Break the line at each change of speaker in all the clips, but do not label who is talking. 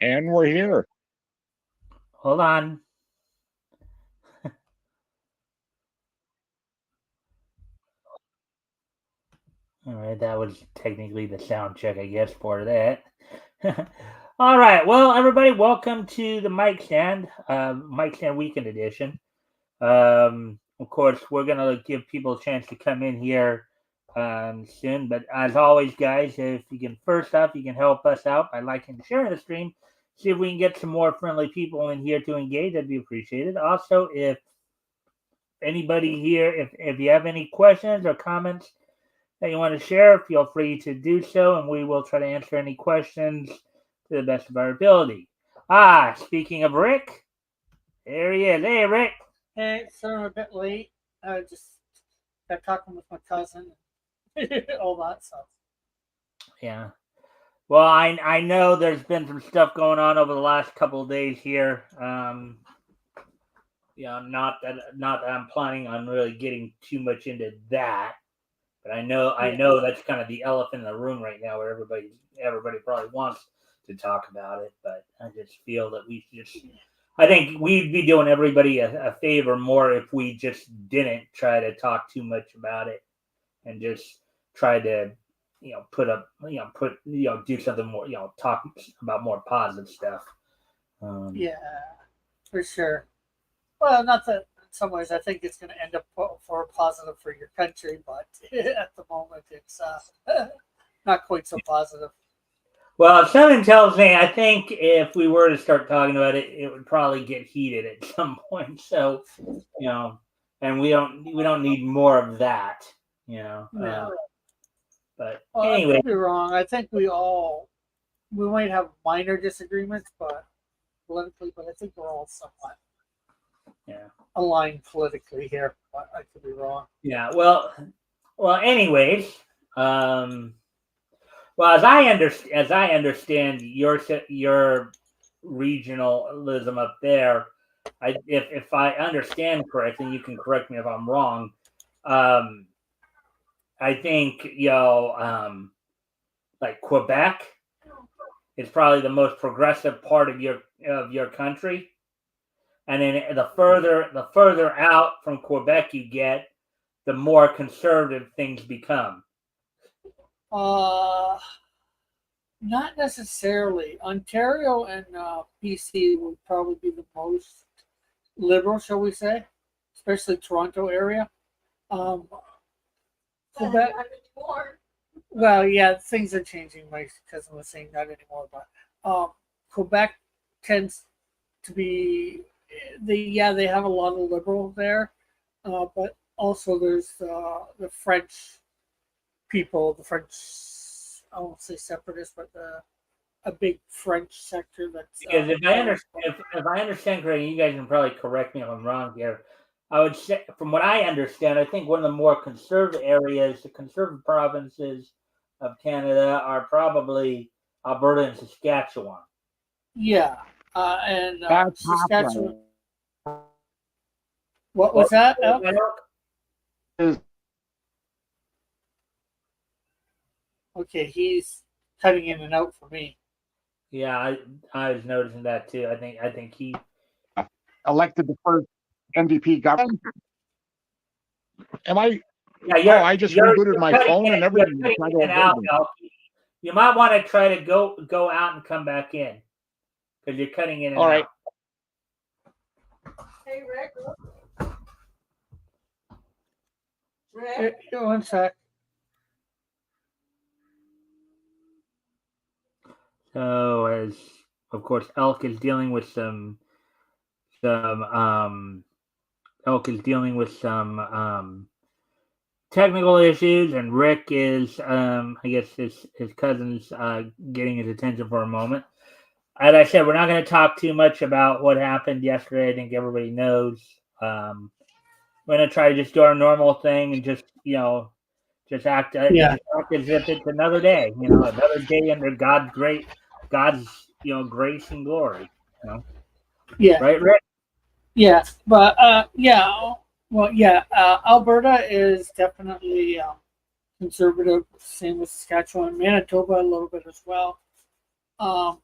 And we're here.
Hold on. All right, that was technically the sound check, I guess, for that. All right, well, everybody, welcome to the Mikestand Weekend Edition. Of course, we're gonna give people a chance to come in here soon, but as always, guys, if you can first off, you can help us out by liking and sharing the stream. See if we can get some more friendly people in here to engage. That'd be appreciated. Also, if anybody here, if you have any questions or comments that you want to share, feel free to do so, and we will try to answer any questions to the best of our ability. Speaking of Rick, there he is. Hey, Rick.
Hey, sorry I'm a bit late. I just got talking with my cousin and all that stuff.
Yeah. Well, I know there's been some stuff going on over the last couple of days here. Not that I'm planning on really getting too much into that, but I know that's kind of the elephant in the room right now, where everybody probably wants to talk about it. But I just feel that we should just. I think we'd be doing everybody a favor more if we just didn't try to talk too much about it and just try to do something more, talk about more positive stuff. um,
Yeah, for sure. Well, not that in some ways I think it's going to end up for a positive for your country, but at the moment it's not quite so positive.
well, something tells me I think if we were to start talking about it, it would probably get heated at some point. So, you know and we don't need more of that. you know uh,
No.
but
Well, I
anyway.
could be wrong. I think we might have minor disagreements, but politically, but I think we're all somewhat
Yeah.
aligned politically here. But I could be wrong.
Yeah. Anyways, um well, as I understand your regionalism up there, if I understand correctly, you can correct me if I'm wrong. Um, I think like Quebec is probably the most progressive part of your country, and then the further out from Quebec you get, the more conservative things become.
Uh, Not necessarily. Ontario and BC would probably be the most liberal, shall we say, especially Toronto area. Um, Quebec. Well, yeah, things are changing. My cousin was saying that anymore, but Quebec tends to be they have a lot of liberal there, but also there's the French people, the French I won't say separatists, but a big French sector that's
Because if I understand correctly, you guys can probably correct me if I'm wrong here. I would say, from what I understand, I think one of the more conservative areas, the conservative provinces of Canada, are probably Alberta and Saskatchewan.
yeah, and
That's half
Saskatchewan.
right.
What was
What
that?
was that, Elk?
Is
Okay, he's cutting in and out for me.
Yeah, I was noticing that too. I think he.
elected the first NDP government. Am I?
Yeah,
Oh,
you're
I just
you're
rebooted
you're
my
cutting
phone
in
and
you're
everything to
cutting
try to
in and
avoid
out,
them.
Elk. You might want to try to go out and come back in because you're cutting in and
All right.
out.
Hey, Rick. One sec.
So, as of course, some Elk is dealing with some technical issues, and Rick is, I guess, his cousin's getting his attention for a moment. As I said, we're not going to talk too much about what happened yesterday. I think everybody knows. We're going to try to just do our normal thing and
Yeah,
just act as if it's another day. Another day under God's grace and glory. You know,
yeah,
right, Rick?
yeah. But yeah, well, yeah. Alberta is definitely conservative. Same with Saskatchewan, Manitoba a little bit as well. Um,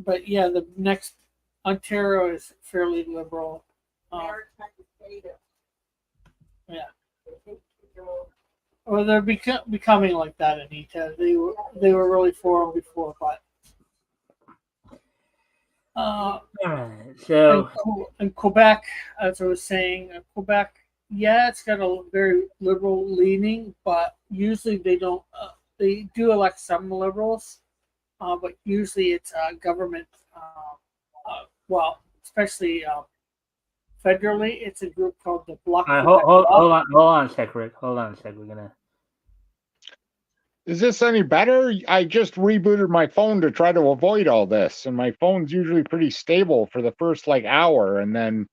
but yeah, the next Ontario is fairly liberal. Yeah. Well, they're becoming like that, Anita. They were really for them before, but
All right. So
and Quebec, as I was saying, Quebec, yeah, it's got a very liberal leaning, but usually they don't. They do elect some liberals, but usually it's government. Well, especially federally, it's a group called the Bloc
all right,
Quebec.
hold on a sec, Rick. Hold on a sec. We're gonna.
Is this any better? I just rebooted my phone to try to avoid all this, and my phone's usually pretty stable for the first like hour, and then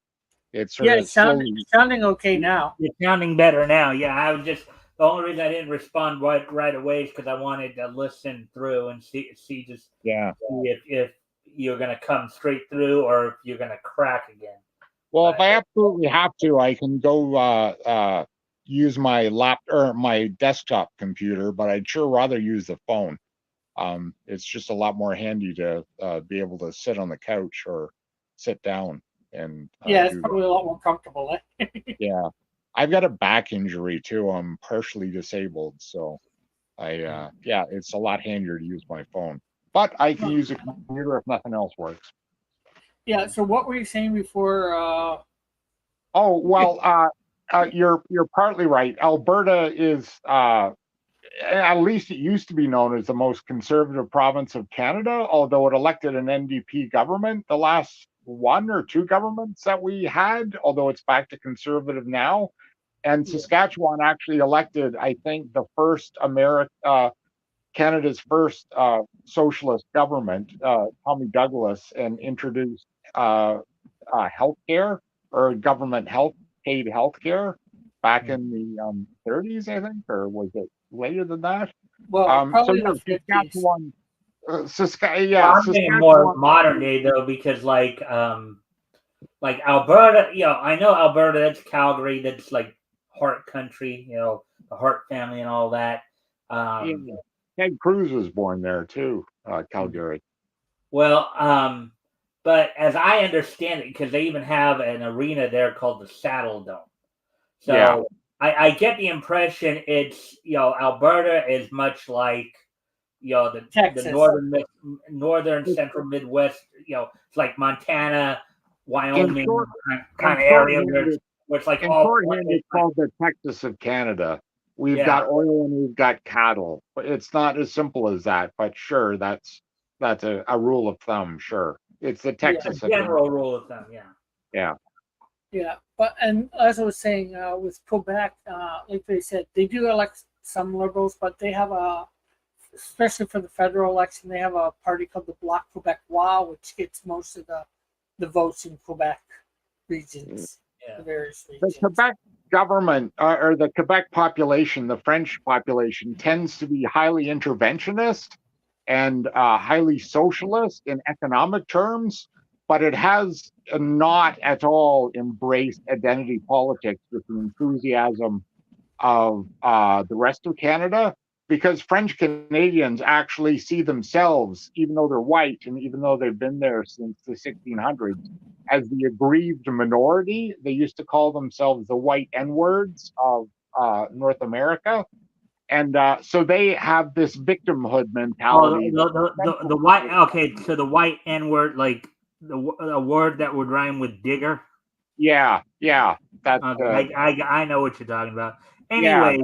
it sort
Yeah,
of slowly.
it's sounding okay now.
You're sounding better now. Yeah, I was just the only reason I didn't respond right away is because I wanted to listen through and see see if you're gonna come straight through or if you're gonna crack again.
Well, if I absolutely have to, I can go use my my desktop computer, but I'd sure rather use the phone. It's just a lot more handy to be able to sit on the couch or sit down and
Yeah, it's
do
probably a lot more comfortable.
Yeah, I've got a back injury too. I'm partially disabled, so yeah, it's a lot handier to use my phone. But I can use a computer if nothing else works.
Yeah. So what were you saying before?
Oh well, you're partly right. Alberta is at least it used to be known as the most conservative province of Canada, although it elected an NDP government the last one or two governments that we had, although it's back to conservative now. And Saskatchewan actually elected, I think, the first Canada's first socialist government, Tommy Douglas, and introduced health care or government paid health care back in the 30s, I think, or was it later than that?
Well,
So
probably
yeah,
the 50s.
Saskatchewan,
I'm thinking more modern day though, because like Alberta, I know Alberta, that's Calgary, that's like Hart country, the Hart family and all that.
Ted Cruz was born there too, Calgary.
Well, but as I understand it, because they even have an arena there called the Saddle Dome. So
Yeah.
I get the impression it's Alberta is much like the northern central Midwest. It's like Montana, Wyoming kind of area where it's like
in
all
shorthand, it's called the Texas of Canada. We've got oil and we've got cattle. But it's not as simple as that. But sure, that's a rule of thumb. Sure, it's the Texas
of general rule of thumb.
Yeah.
Yeah, but and as I was saying, with Quebec, like they said, they do elect some liberals, but they have especially for the federal election, they have a party called the Bloc Québécois, which gets most of the votes in Quebec regions, the various regions.
The Quebec government or the Quebec population, the French population, tends to be highly interventionist and highly socialist in economic terms, but it has not at all embraced identity politics with the enthusiasm of the rest of Canada, because French Canadians actually see themselves, even though they're white and even though they've been there since the 1600s, as the aggrieved minority. They used to call themselves the white N-words of North America. And so they have this victimhood mentality.
The white, okay, so the white N-word, like a word that would rhyme with digger.
Yeah.
That's I know what you're talking about. Anyway,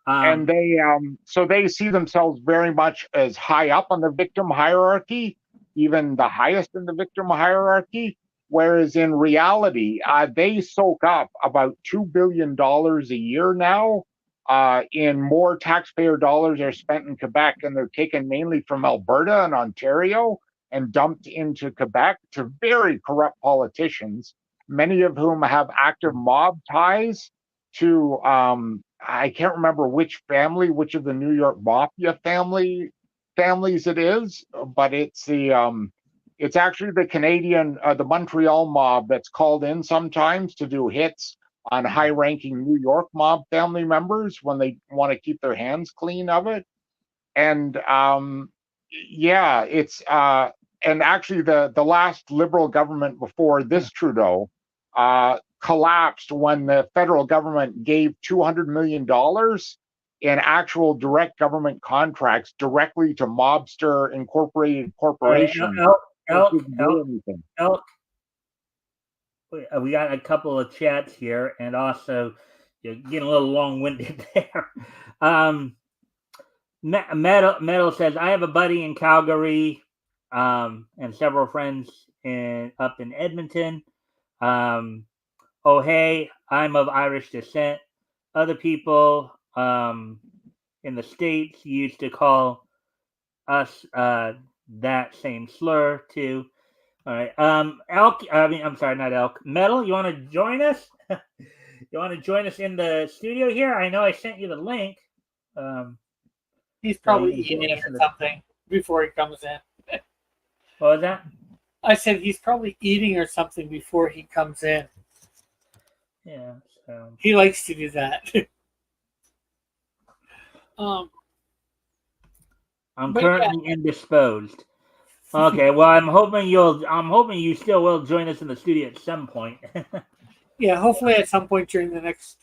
and they see themselves very much as high up on the victim hierarchy, even the highest in the victim hierarchy. Whereas in reality, they soak up about $2 billion a year now. In more taxpayer dollars are spent in Quebec, and they're taken mainly from Alberta and Ontario and dumped into Quebec to very corrupt politicians, many of whom have active mob ties to I can't remember which of the New York Mafia families it is, but it's it's actually the Canadian, the Montreal mob that's called in sometimes to do hits on high-ranking New York mob family members when they want to keep their hands clean of it. And yeah, it's and actually the last Liberal government before this Trudeau collapsed when the federal government gave $200 million in actual direct government contracts directly to mobster incorporated corporations.
Elk, we got a couple of chats here, and also you're getting a little long-winded there. Metal says, I have a buddy in Calgary and several friends up in Edmonton. Oh, hey, I'm of Irish descent. Other people in the States used to call us that same slur too. All right. Elk, I'm sorry, not Elk. Metal, you want to join us? You want to join us in the studio here? I know I sent you the link.
He's probably eating or something before he comes in.
What was that?
I said he's probably eating or something before he comes in.
Yeah. So.
He likes to do that.
I'm currently indisposed. Okay, well, I'm hoping you still will join us in the studio at some point.
Yeah, hopefully at some point during the next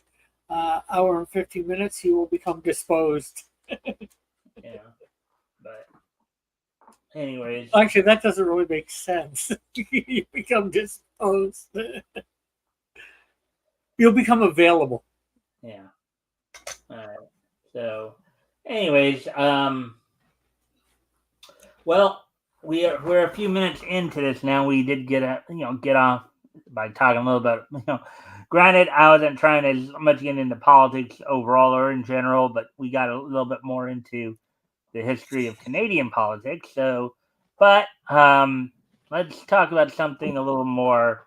hour and 15 minutes, he will become disposed.
Yeah, but anyways,
actually, that doesn't really make sense. You become disposed. You'll become available.
Yeah. All right. So, anyways, well, we're a few minutes into this now. We did get off by talking a little bit. Granted, I wasn't trying to as much get into politics overall or in general, but we got a little bit more into the history of Canadian politics. So, but let's talk about something a little more.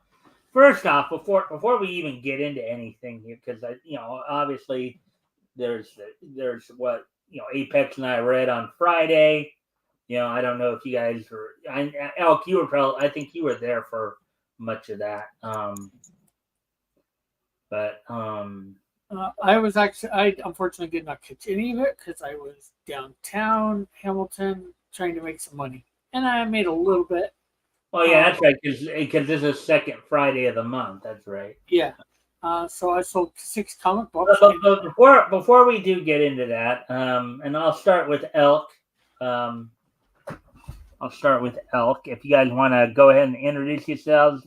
First off, before we even get into anything here, because obviously there's what Apex and I read on Friday. I don't know if you guys were. Elk, you were probably. I think you were there for much of that.
I was actually. I unfortunately did not catch any of it because I was downtown Hamilton trying to make some money, and I made a little bit.
Oh yeah, that's right. Because this is second Friday of the month. That's right.
Yeah. So I sold 6 comic books.
But before we do get into that, and I'll start with Elk. If you guys want to go ahead and introduce yourselves,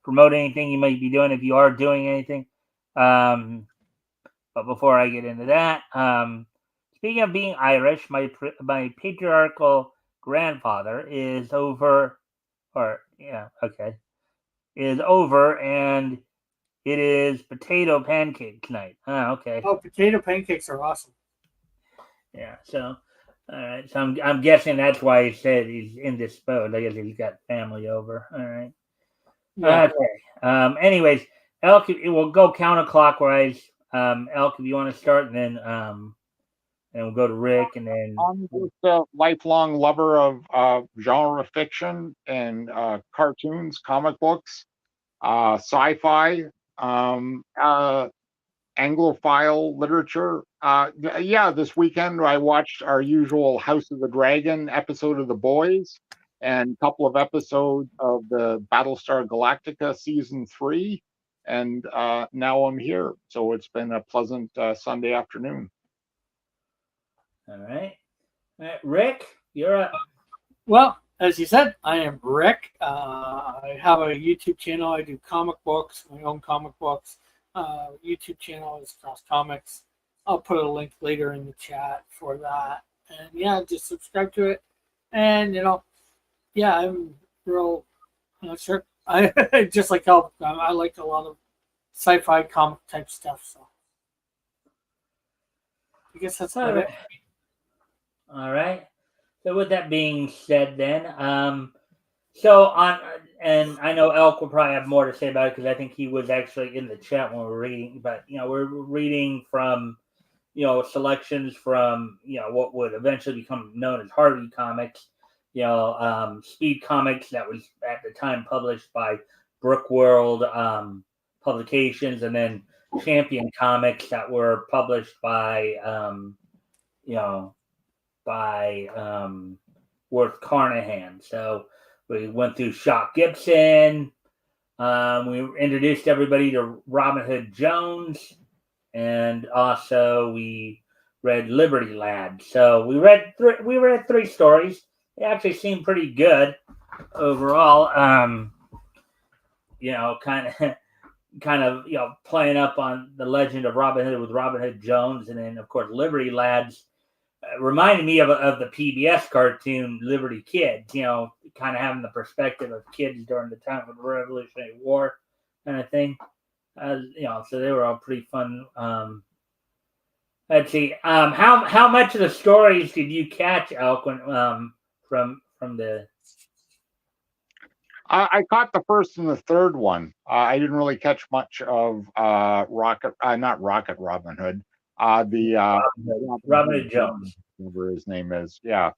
promote anything you might be doing if you are doing anything. But before I get into that, speaking of being Irish, my patriarchal grandfather is over. Is over, and it is potato pancake night. Oh, okay.
Oh, potato pancakes are awesome.
Yeah, so, all right. So I'm guessing that's why he said he's indisposed. I guess he's got family over. All right. Yeah. Okay. Anyways, Elk, we'll go counterclockwise. Elk, if you want to start, and then and we'll go to Rick, and then
I'm just a lifelong lover of genre fiction and cartoons, comic books, sci-fi, Anglophile literature. This weekend I watched our usual House of the Dragon episode of The Boys and a couple of episodes of the Battlestar Galactica season 3, and now I'm here. So it's been a pleasant Sunday afternoon.
All right. Rick, you're up.
Well, as you said, I am Rick. I have a YouTube channel. I do comic books, my own comic books. YouTube channel is Cross Comics. I'll put a link later in the chat for that. And yeah, just subscribe to it. And I'm real. I'm not sure. I just like how I like a lot of sci-fi comic type stuff. So I guess that's about it.
All right. So with that being said, then, and I know Elk will probably have more to say about it because I think he was actually in the chat when we were reading. But we're reading from selections from what would eventually become known as Harvey Comics. Speed Comics that was at the time published by Brookworld Publications, and then Champion Comics that were published by Worth Carnahan. So We went through Shock Gibson. We introduced everybody to Robin Hood Jones, and also we read Liberty Lad. So we read three stories. They actually seemed pretty good overall. Kind of playing up on the legend of Robin Hood with Robin Hood Jones, and then of course Liberty Lads reminded me of the PBS cartoon Liberty Kids. Kind of having the perspective of kids during the time of the Revolutionary War, kind of thing. So they were all pretty fun. Let's see. How much of the stories did you catch, Elk, from the?
I caught the first and the third one. I didn't really catch much of not Rocket Robin Hood.
Robin Hood Jones,
whatever his name is. Yeah,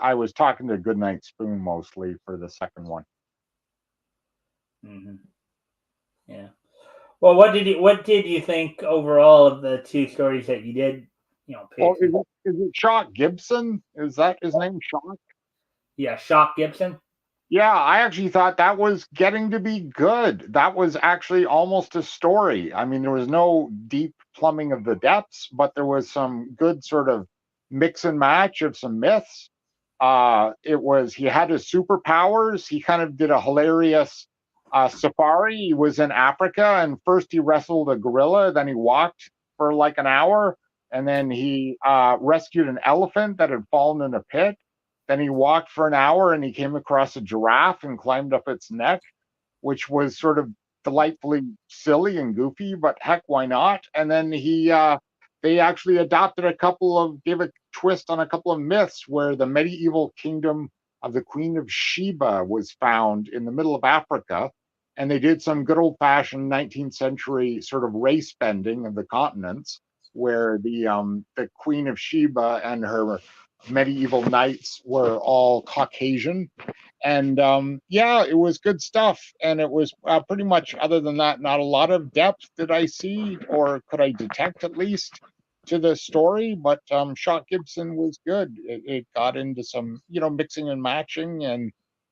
I was talking to Goodnight Spoon mostly for the second one.
Mm-hmm. Yeah. Well, what did you think overall of the two stories that you did?
Well, is it Shock Gibson? Is that his name, Shock?
Yeah, Shock Gibson.
Yeah, I actually thought that was getting to be good. That was actually almost a story. I mean, there was no deep plumbing of the depths, but there was some good sort of mix and match of some myths. He had his superpowers. He kind of did a hilarious safari. He was in Africa, and first he wrestled a gorilla, then he walked for like an hour, and then he rescued an elephant that had fallen in a pit. Then he walked for an hour and he came across a giraffe and climbed up its neck, which was sort of delightfully silly and goofy, but heck, why not? And then they actually gave a twist on a couple of myths where the medieval kingdom of the Queen of Sheba was found in the middle of Africa. And they did some good old fashioned 19th century sort of race bending of the continents, where the Queen of Sheba and her medieval knights were all Caucasian. And it was good stuff. And it was pretty much, other than that, not a lot of depth did I see, or could I detect at least, to the story. But Shock Gibson was good. It got into some, mixing and matching,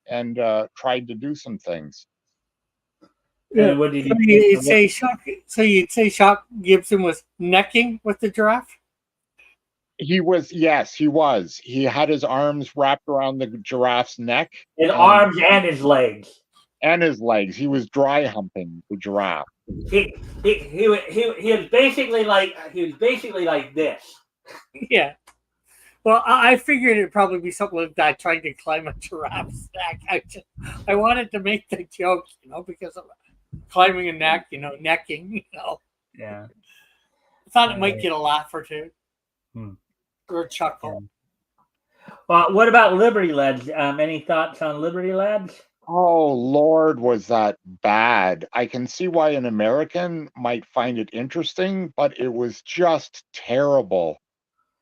and tried to do some things.
Yeah. What did
you'd say Shock Gibson was necking with the giraffe?
He was, yes, he was. He had his arms wrapped around the giraffe's neck.
His arms and his legs.
And his legs. He was dry humping the giraffe.
He was basically like this.
Yeah. Well, I figured it'd probably be something like that, trying to climb a giraffe's neck. I wanted to make the joke, because of climbing a neck, necking,
Yeah.
I thought it might get a laugh or two. Or a chuckle.
Well, what about Liberty Lads? Any thoughts on Liberty Lads?
Oh, Lord, was that bad. I can see why an American might find it interesting, but it was just terrible.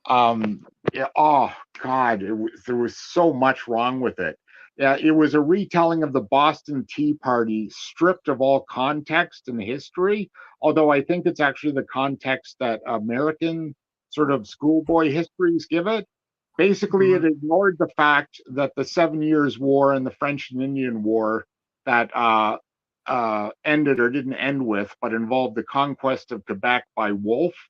Oh, God, there was so much wrong with it. Yeah, it was a retelling of the Boston Tea Party, stripped of all context and history, although I think it's actually the context that American sort of schoolboy histories give it. Basically, it ignored the fact that the 7 Years' War and the French and Indian War that ended or didn't end with, but involved the conquest of Quebec by Wolfe,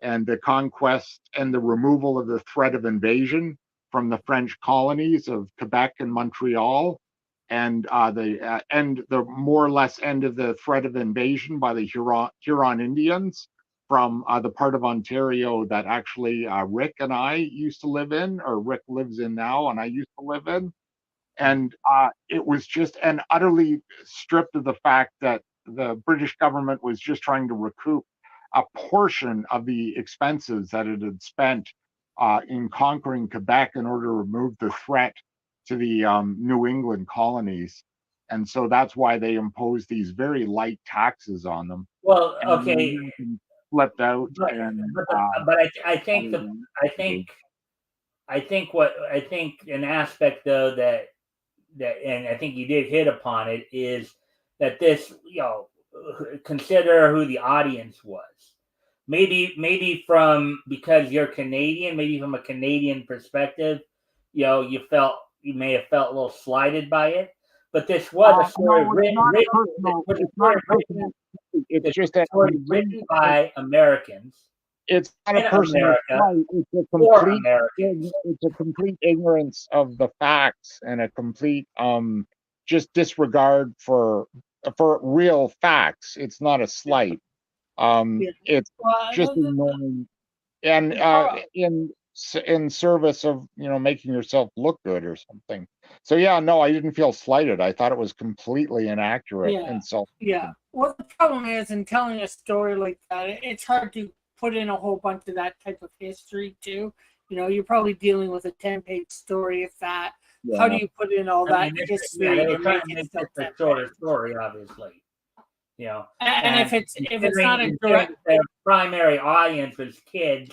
and the conquest and the removal of the threat of invasion from the French colonies of Quebec and Montreal, and the more or less end of the threat of invasion by the Huron Indians from the part of Ontario that actually Rick and I used to live in, or Rick lives in now, and I used to live in. And it was just utterly stripped of the fact that the British government was just trying to recoup a portion of the expenses that it had spent in conquering Quebec in order to remove the threat to the New England colonies. And so that's why they imposed these very light taxes on them.
Well, okay.
Flipped out,
but I think an aspect though that and I think you did hit upon it is that this, consider who the audience was. Maybe from, because you're Canadian, maybe from a Canadian perspective, you felt you may have felt a little slighted by it. But this was a story
no,
written.
it's not a personal. It's just a
written by Americans.
It's not a
in
personal
America
it's a complete ignorance of the facts and a complete just disregard for real facts. It's not a slight. It's just ignoring and in service of making yourself look good or something. So yeah, no, I didn't feel slighted. I thought it was completely inaccurate and so
Well, the problem is in telling a story like that, it's hard to put in a whole bunch of that type of history too. You're probably dealing with a 10-page story. If that, how do you put in all that history
and make it still a shorter story, obviously.
And if it's not a direct,
their primary audience was kids.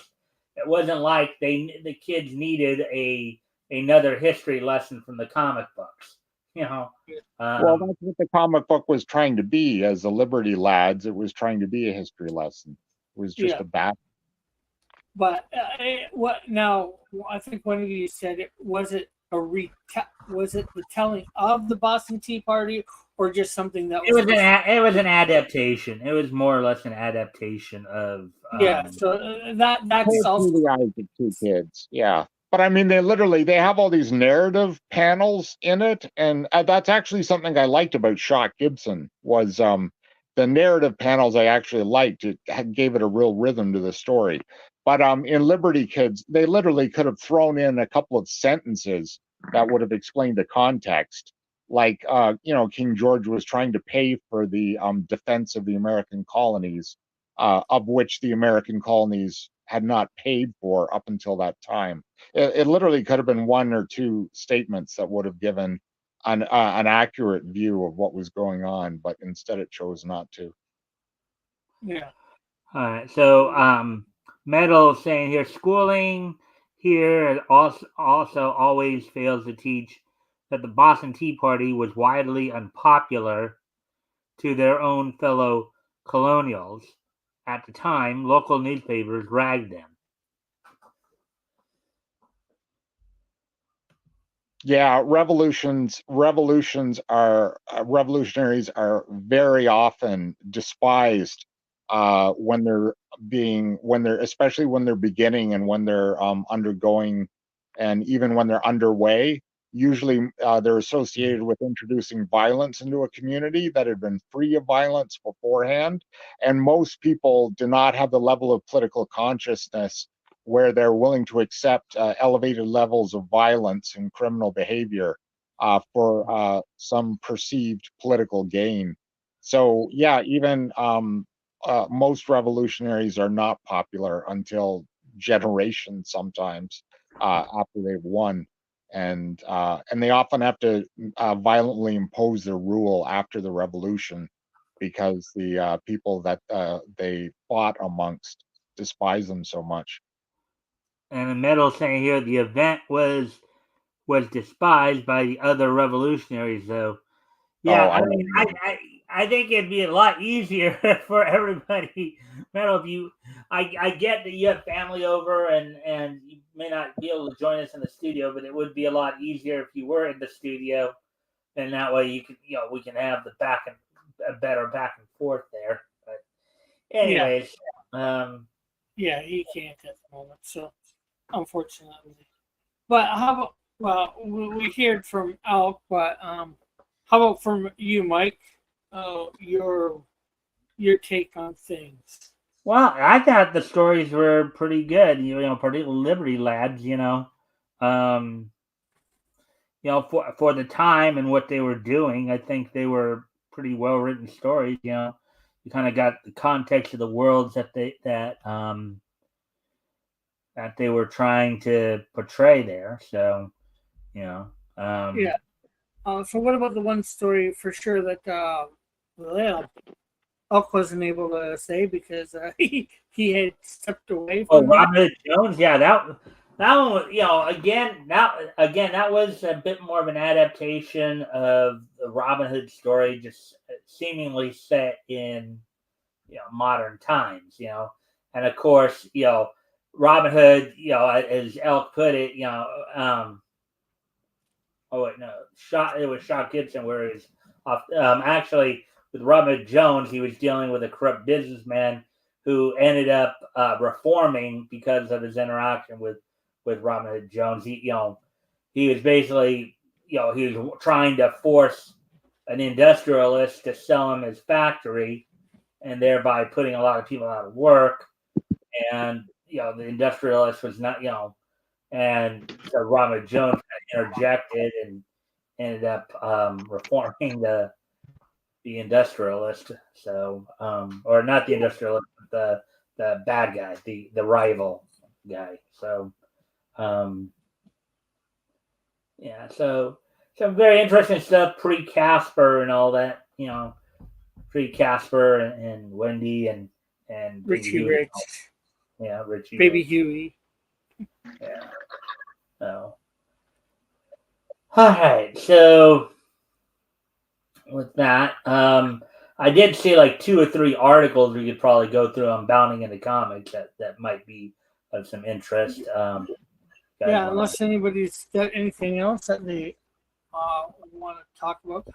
It wasn't like the kids needed another history lesson from the comic books.
Well, that's what the comic book was trying to be. As the Liberty Lads, it was trying to be a history lesson. It was just a bat.
But what now? I think one of you said it was it the telling of the Boston Tea Party, or just something that was
it was an adaptation. It was more or less an adaptation of
So that's also
the eyes of two kids. Yeah. But I mean, they have all these narrative panels in it, and that's actually something I liked about Shock Gibson was the narrative panels. I actually liked it; gave it a real rhythm to the story. But in Liberty Kids, they literally could have thrown in a couple of sentences that would have explained the context, like King George was trying to pay for the defense of the American colonies, of which the American colonies had not paid for up until that time. It literally could have been one or two statements that would have given an accurate view of what was going on, but instead it chose not to.
Yeah.
All right. So Metal saying here, schooling here also always fails to teach that the Boston Tea Party was widely unpopular to their own fellow colonials. At the time, local newspapers ragged them.
Yeah, revolutionaries are very often despised especially when they're beginning and when they're undergoing, and even when they're underway. Usually, they're associated with introducing violence into a community that had been free of violence beforehand, and most people do not have the level of political consciousness where they're willing to accept elevated levels of violence and criminal behavior for some perceived political gain. So, yeah, even most revolutionaries are not popular until generations sometimes after they've won. And they often have to violently impose their rule after the revolution because the people that they fought amongst despise them so much.
And the Metal saying here the event was despised by the other revolutionaries, though. Yeah, I think it'd be a lot easier for everybody. Metal, if I get that you have family over and you may not be able to join us in the studio, but it would be a lot easier if you were in the studio, and that way we can have the a better back and forth there. But anyways,
yeah, he can't at the moment, so unfortunately. But how about we heard from Alk, but how about from you, Mike? Your take on things.
Well, I thought the stories were pretty good. Particularly Liberty Lads. For the time and what they were doing, I think they were pretty well written stories. You kind of got the context of the worlds that they were trying to portray there. So,
So what about the one story for sure that Elk wasn't able to say because he had stepped away from
Robin Hood Jones? Yeah, that one. That was a bit more of an adaptation of the Robin Hood story, just seemingly set in modern times. And of course, Robin Hood, as Elk put it, Oh wait, no, it was Shaw Gibson, where he's off. Actually, with Robert Jones, he was dealing with a corrupt businessman who ended up reforming because of his interaction with Robert Jones. He was basically he was trying to force an industrialist to sell him his factory, and thereby putting a lot of people out of work. And the industrialist was not and so Robert Jones interjected and ended up reforming the industrialist. So, or not the industrialist, but the bad guy, the rival guy. So, yeah. So some very interesting stuff pre Casper and all that. Pre Casper and Wendy and
Richie Rich.
Yeah, Richie.
Baby
Rich.
Huey.
Yeah. So. All right. So with that, I did see like 2 or 3 articles we could probably go through on Bounding into Comics that might be of some interest.
Yeah, unless anybody's got anything else that they want to talk about.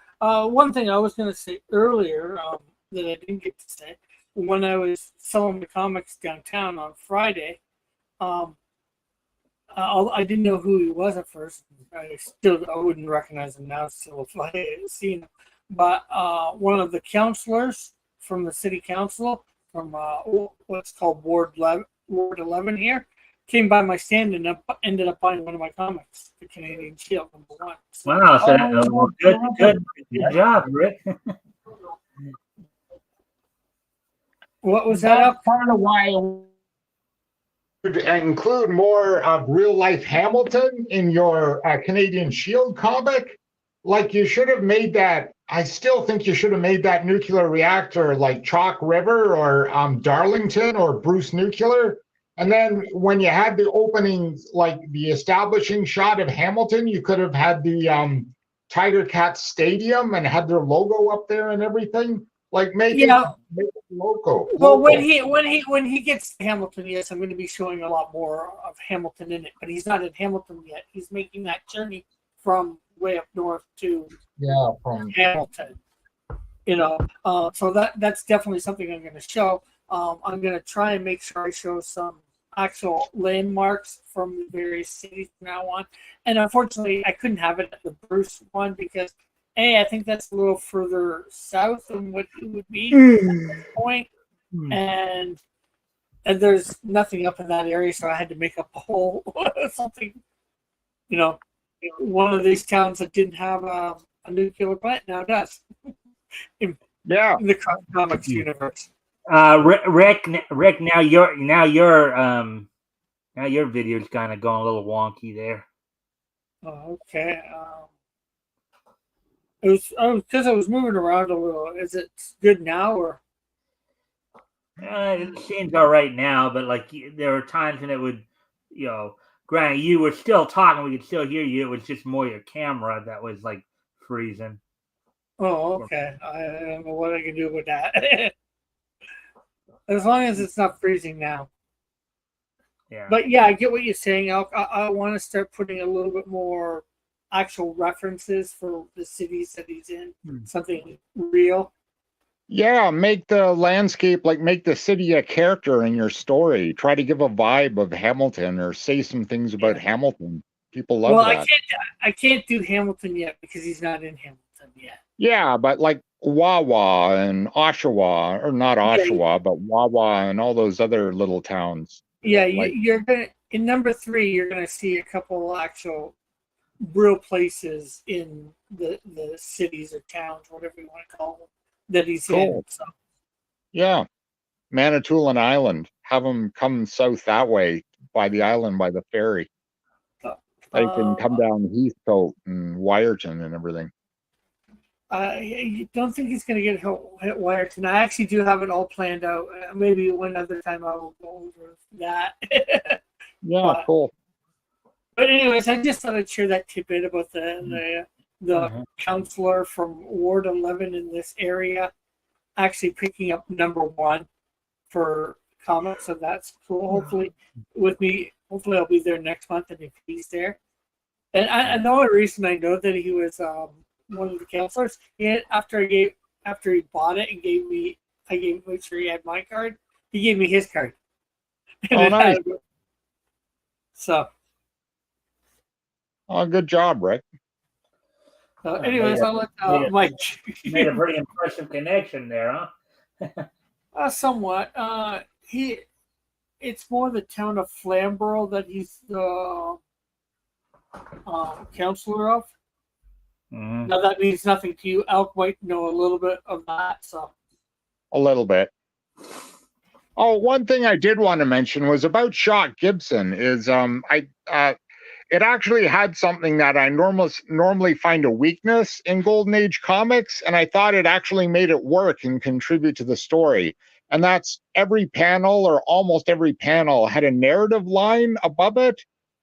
One thing I was going to say earlier that I didn't get to say, when I was selling the comics downtown on Friday, I didn't know who he was at first. I wouldn't recognize him now still if I had seen him. But one of the counselors from the city council from what's called Ward 11 here came by my stand and ended up buying one of my comics, The Canadian Shield #1.
So, wow, so good job, Rick.
What was that?
Part of why include more of real life Hamilton in your Canadian Shield comic. Like you should have made that. I still think you should have made that nuclear reactor like Chalk River or Darlington or Bruce Nuclear. And then when you had the opening, like the establishing shot of Hamilton, you could have had the Tiger Cat Stadium and had their logo up there and everything. Like make it local.
Well, when he gets to Hamilton, yes, I'm going to be showing a lot more of Hamilton in it. But he's not in Hamilton yet. He's making that journey from way up north to Hamilton. So that's definitely something I'm going to show. I'm going to try and make sure I show some actual landmarks from the various cities from now on. And unfortunately, I couldn't have it at the Bruce one because I think that's a little further south than what it would be at this point. And there's nothing up in that area, so I had to make up a whole something, one of these towns that didn't have a nuclear plant now does. in the comics universe.
Rick, now your video's kind of going a little wonky there.
Oh, okay. It was because I was moving around a little. Is it good now or?
It seems all right now, but like there were times when it would, granted you were still talking, we could still hear you. It was just more your camera that was like freezing.
Oh, okay. I don't know what I can do with that. As long as it's not freezing now.
Yeah.
But yeah, I get what you're saying, Elk. I want to start putting a little bit more actual references for the cities that he's in. Something real.
Yeah, make the landscape, make the city a character in your story. Try to give a vibe of Hamilton or say some things about Hamilton. People love that.
I can't do Hamilton yet because he's not in Hamilton yet.
Yeah, but like Wawa and Oshawa, or not Oshawa, but Wawa and all those other little towns.
Yeah, you're gonna in number 3. You're gonna see a couple actual real places in the cities or towns, whatever you want to call them, that he's in. So.
Yeah, Manitoulin Island. Have them come south that way by the island by the ferry. They can come down Heathcote and Wyerton and everything.
I don't think he's going to get hit Wyerton. I actually do have it all planned out. Maybe one other time I will go over that.
Yeah, cool.
But anyways, I just thought I'd share that tidbit about the counselor from Ward 11 in this area actually picking up #1 for comics. So that's cool. Hopefully I'll be there next month, and if he's there, And the only reason I know that he was one of the counselors, after he bought it and made sure he had my card. He gave me his card.
Oh, nice.
So.
Oh, good job, Rick.
Anyways, I'll let Mike.
Made a pretty impressive connection there,
huh? Somewhat. It's more the town of Flamborough that he's the counselor of.
Mm-hmm.
Now that means nothing to you. Alk might know a little bit of that, so.
A little bit. Oh, one thing I did want to mention was about Shock Gibson. It actually had something that I normally find a weakness in Golden Age comics, and I thought it actually made it work and contribute to the story. And that's every panel, or almost every panel, had a narrative line above it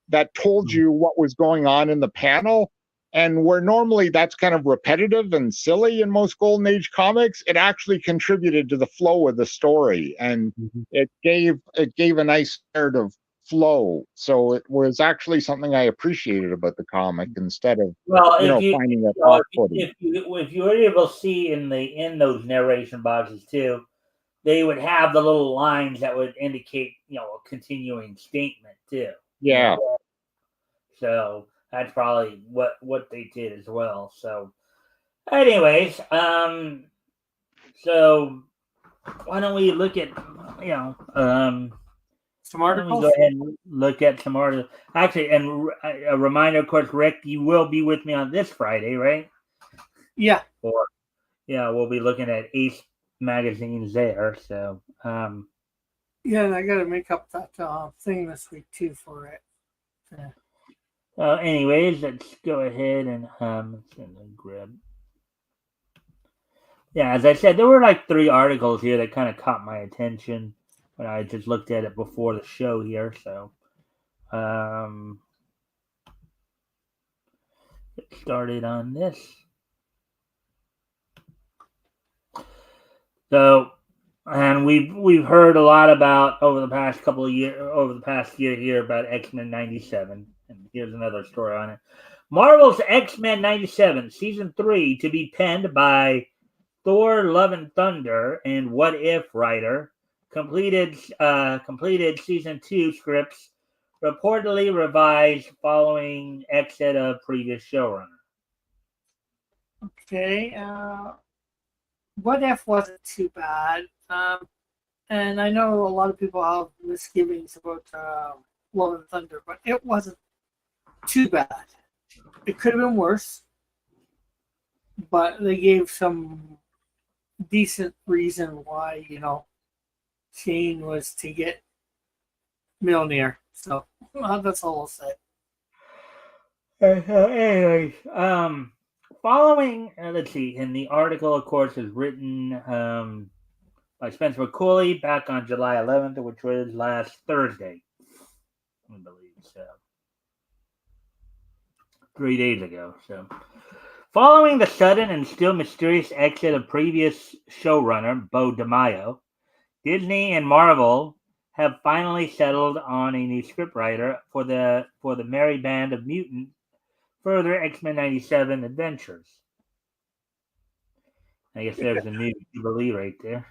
that told you what was going on in the panel. And where normally that's kind of repetitive and silly in most Golden Age comics, it actually contributed to the flow of the story, and it gave a nice narrative flow. So it was actually something I appreciated about the comic, instead of finding it off-putting.
If you were able to see in those narration boxes too, they would have the little lines that would indicate a continuing statement too.
Yeah.
So that's probably what they did as well. So, anyways, so why don't we look at
some articles?
Go ahead and look at some articles. Actually, and a reminder, of course, Rick, you will be with me on this Friday, right?
Yeah.
We'll be looking at Ace magazines there. So,
yeah, and I got to make up that thing this week too for it. Yeah.
Anyways, let's go ahead and grab. Yeah, as I said, there were like 3 articles here that kind of caught my attention when I just looked at it before the show here. So, get started on this. So, and we've heard a lot about over the past year here about X-Men 97. And here's another story on it. Marvel's X-Men 97 season 3 to be penned by Thor: Love and Thunder and What If writer completed season 2 scripts, reportedly revised following exit of previous showrunner.
Okay. What If wasn't too bad. And I know a lot of people have misgivings about Love and Thunder, but it wasn't too bad. It could have been worse, but they gave some decent reason why, Shane was to get Mjolnir. So that's all I'll say.
Anyways, following, let's see, and the article, of course, is written by Spencer McCauley back on July 11th, which was last Thursday, I believe. So, 3 days ago. So, following the sudden and still mysterious exit of previous showrunner Bo DeMaio, Disney and Marvel have finally settled on a new scriptwriter for the Merry Band of Mutant further X-Men 97 adventures. I guess there's a new Jubilee right there.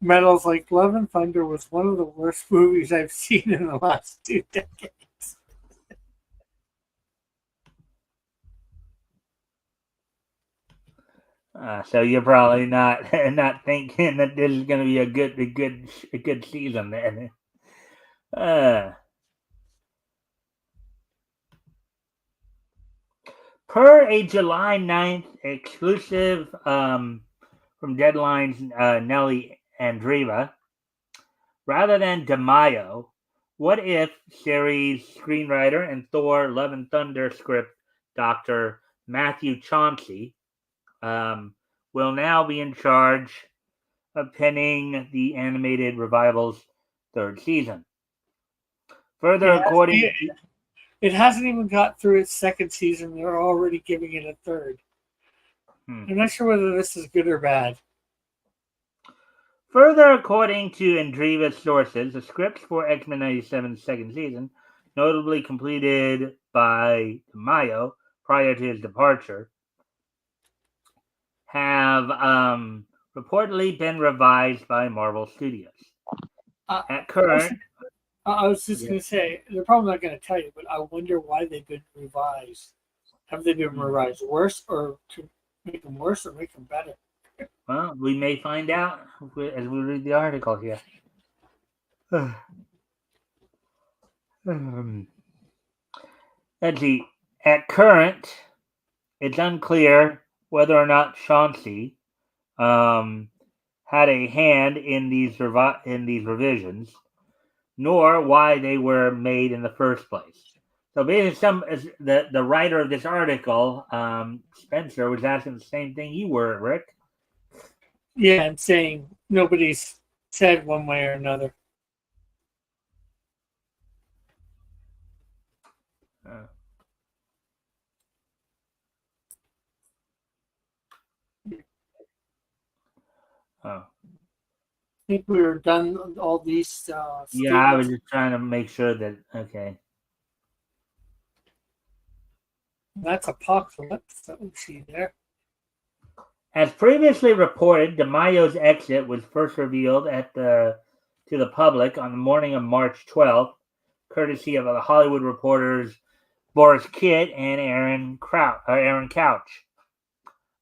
Metal's like, Love and Thunder was one of the worst movies I've seen in the last 2 decades.
So you're probably not thinking that this is going to be a good season then. Per a July 9th exclusive from Deadline's Nelly Andreeva, rather than DeMaio, What If series screenwriter and Thor: Love and Thunder script Dr. Matthew Chauncey will now be in charge of penning the animated revival's 3rd season. Further, according
it hasn't even got through its 2nd season. They're already giving it a 3rd. I'm not sure whether this is good or bad.
Further, according to Andreeva's sources, the scripts for X-Men 97's 2nd season notably completed by Mayo prior to his departure, have reportedly been revised by Marvel Studios.
Uh,
At current,
I was just going to say, they're probably not going to tell you, but I wonder why they've been revised. Have they been revised worse or to make them worse or make them better?
well, we may find out as we read the article here. Let's see. At current, it's unclear whether or not Chauncey had a hand in these revisions, nor why they were made in the first place. So basically, the writer of this article, Spencer, was asking the same thing you were, Rick.
Yeah, and saying nobody's said one way or another.
Oh.
I think we were done all these.
Yeah, I was just trying to make sure that, okay.
That's Apocalypse that we see there.
As previously reported, DeMaio's exit was first revealed to the public on the morning of March 12th, courtesy of the Hollywood Reporter's Boris Kitt and Aaron Couch.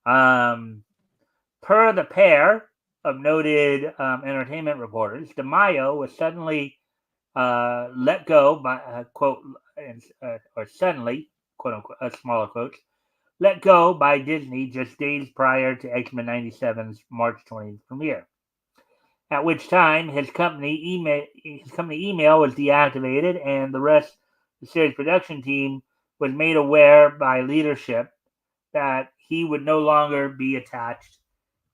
Per the pair of noted entertainment reporters, DeMaio was suddenly let go by quote or suddenly quote unquote smaller quotes let go by Disney just days prior to X-Men 97's March 20th premiere. At which time his company email was deactivated, and the rest of the series production team was made aware by leadership that he would no longer be attached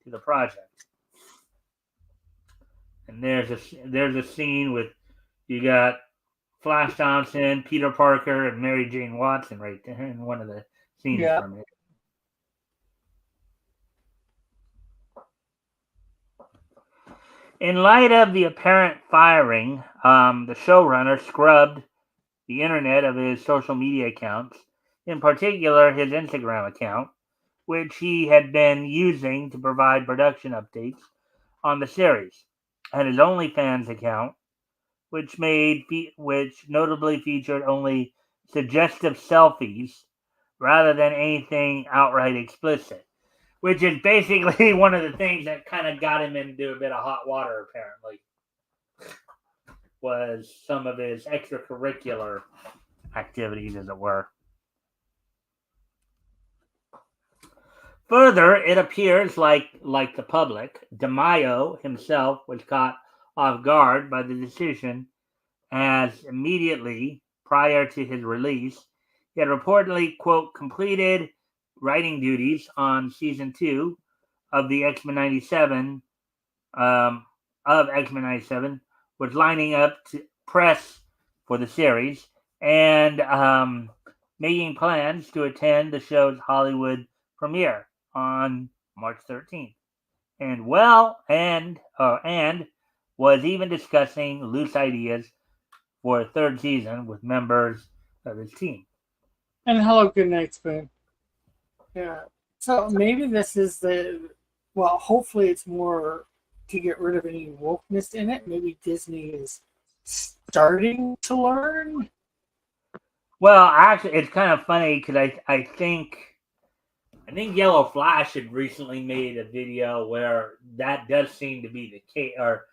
to the project. And there's a scene with you got Flash Thompson, Peter Parker, and Mary Jane Watson right there in one of the scenes from it. In light of the apparent firing, the showrunner scrubbed the internet of his social media accounts, in particular his Instagram account, which he had been using to provide production updates on the series, and his OnlyFans account, which notably featured only suggestive selfies rather than anything outright explicit, which is basically one of the things that kind of got him into a bit of hot water, apparently, was some of his extracurricular activities, as it were. Further, it appears like the public, DeMaio himself was caught off guard by the decision, as immediately prior to his release, he had reportedly, quote, completed writing duties on season 2 of the X-Men 97, was lining up to press for the series and making plans to attend the show's Hollywood premiere on March 13th, and was even discussing loose ideas for a third season with members of his team.
And hello, good night, Spoon. Yeah. So maybe this is hopefully it's more to get rid of any wokeness in it. Maybe Disney is starting to learn.
Well, actually, it's kind of funny because I think Yellow Flash had recently made a video where that does seem to be the case, or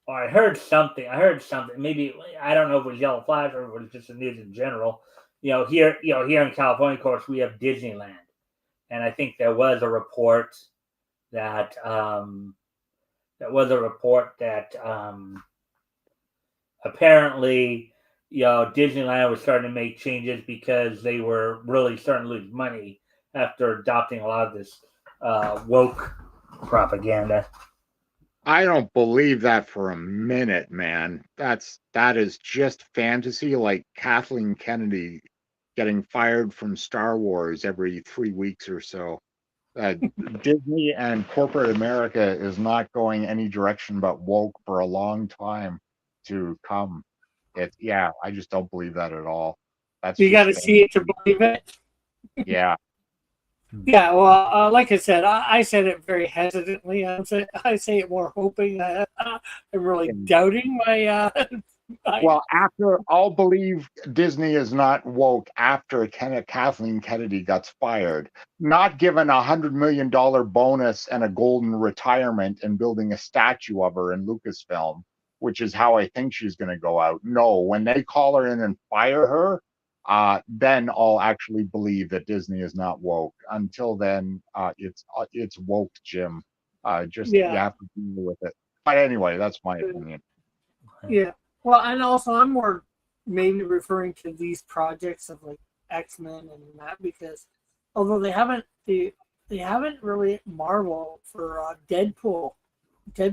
I heard something. Maybe I don't know if it was Yellow Flash or if it was just the news in general. Here in California, of course, we have Disneyland, and I think there was a report that apparently, Disneyland was starting to make changes because they were really starting to lose money after adopting a lot of this woke propaganda.
I don't believe that for a minute, man. That is just fantasy, like Kathleen Kennedy getting fired from Star Wars every 3 weeks or so. Disney and corporate America is not going any direction but woke for a long time to come. I just don't believe that at all. That's
You got
just
to see it to believe it.
yeah.
Yeah, well, like I said, I said it very hesitantly. I say it more hoping. I'm really doubting my.
Well, I'll believe Disney is not woke after Kathleen Kennedy got fired, not given $100 million bonus and a golden retirement and building a statue of her in Lucasfilm, which is how I think she's going to go out. No, when they call her in and fire her, then I'll actually believe that Disney is not woke. Until then, it's woke, Jim. You have to deal with it. But anyway, that's my opinion.
Yeah. Well, and also I'm more maybe referring to these projects of like X-Men and that, because although they haven't really Marvel for Deadpool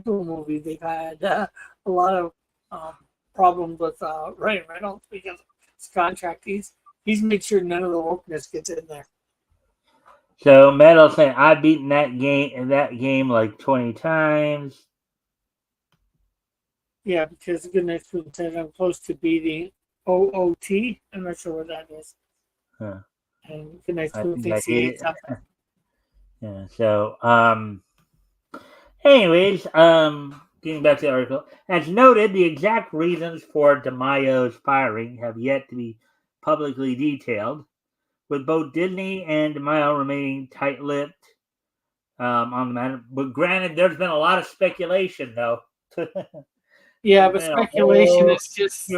movie, they've had a lot of problems with Ryan Reynolds because of his contract. He's made sure none of the wokeness gets in there.
So Metal saying I've beaten that game like 20 times.
Yeah, because Goodnight Spoon says I'm close to beating OOT. I'm not sure what that is.
Huh.
And Goodnight
I
Spoon
think I
thinks he
did
ate
it.
something.
Yeah. So anyways, getting back to the article, as noted, the exact reasons for DeMaio's firing have yet to be publicly detailed, with both Disney and DeMaio remaining tight-lipped on the matter. But granted, there's been a lot of speculation, though.
Yeah, but speculation is just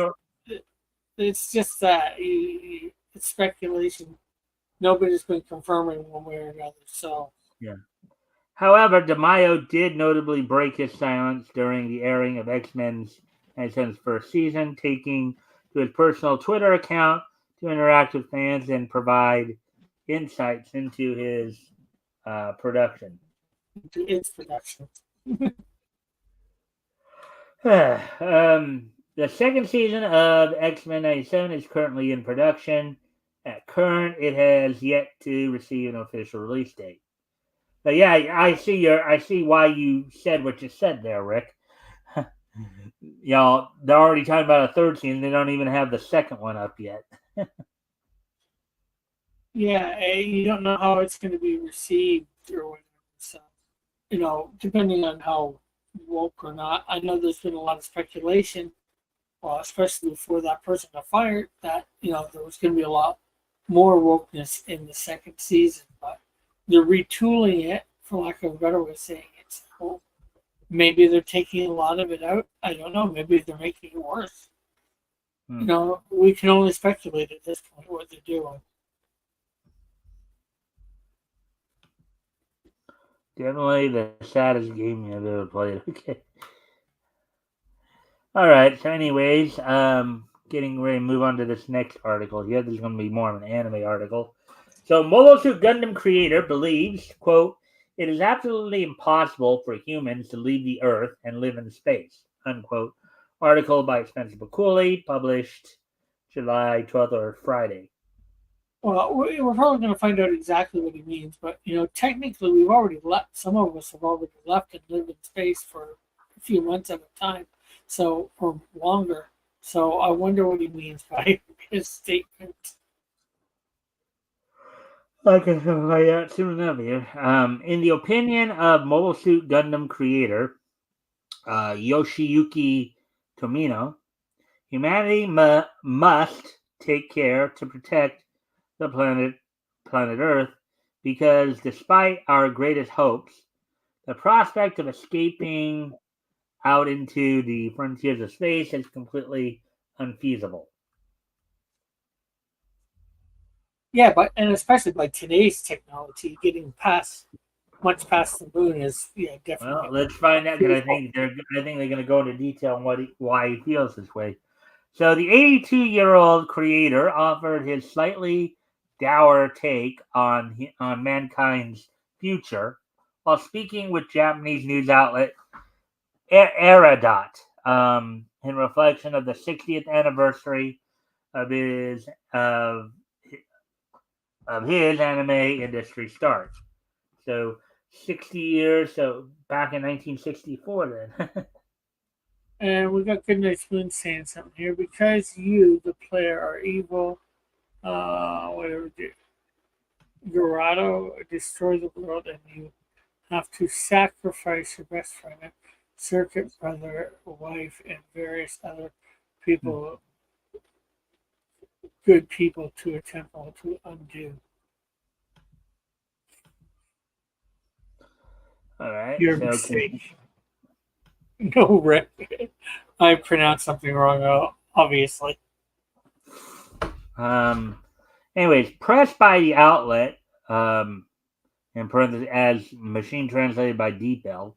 it's just that it's speculation. Nobody's been confirming one way or another. So
yeah. However, DeMaio did notably break his silence during the airing of X-Men's first season, taking to his personal Twitter account to interact with fans and provide insights into his production.
Its production.
The second season of X-Men 97 is currently in production. At current, it has yet to receive an official release date. But yeah, I see why you said what you said there, Rick. Y'all, they're already talking about a third season. They don't even have the second one up yet.
Yeah, you don't know how it's going to be received or whatever. So, depending on how woke or not. I know there's been a lot of speculation, especially before that person got fired, that there was going to be a lot more wokeness in the second season, but they're retooling it, for lack of a better way of saying it. So maybe they're taking a lot of it out. I don't know. Maybe they're making it worse. We can only speculate at this point what they're doing.
Definitely the saddest game I've ever played. Okay. All right. So, anyways, getting ready to move on to this next article here. This is going to be more of an anime article. So, Mobile Suit Gundam creator believes, quote, "It is absolutely impossible for humans to leave the Earth and live in space," unquote. Article by Spencer Bakuli, published July 12th or Friday.
Well, we're probably going to find out exactly what he means, but technically, we've already left. Some of us have already left and lived in space for a few months at a time, or longer. So I wonder what he means by his statement.
Okay, so find out soon enough here. In the opinion of Mobile Suit Gundam creator Yoshiyuki Tomino, humanity must take care to protect the planet Earth, because despite our greatest hopes, the prospect of escaping out into the frontiers of space is completely unfeasible.
Yeah, and especially by today's technology, getting much past the moon is definitely.
Well, let's find out, because I think they're going to go into detail on why he feels this way. So the 82-year-old creator offered his slightly dour take on mankind's future while speaking with Japanese news outlet Eradot, in reflection of the 60th anniversary of his anime industry start. So 60 years, so back in 1964 then.
And we got Goodnight Spoon saying something here. Because you, the player, are evil. Whatever. Dorado destroy the world, and you have to sacrifice your best friend, circuit brother, wife, and various other people, good people, to a temple to undo.
All right.
Your mistake. No, Rick. I pronounced something wrong, obviously.
Anyways, pressed by the outlet, in parentheses, as machine translated by Deepel,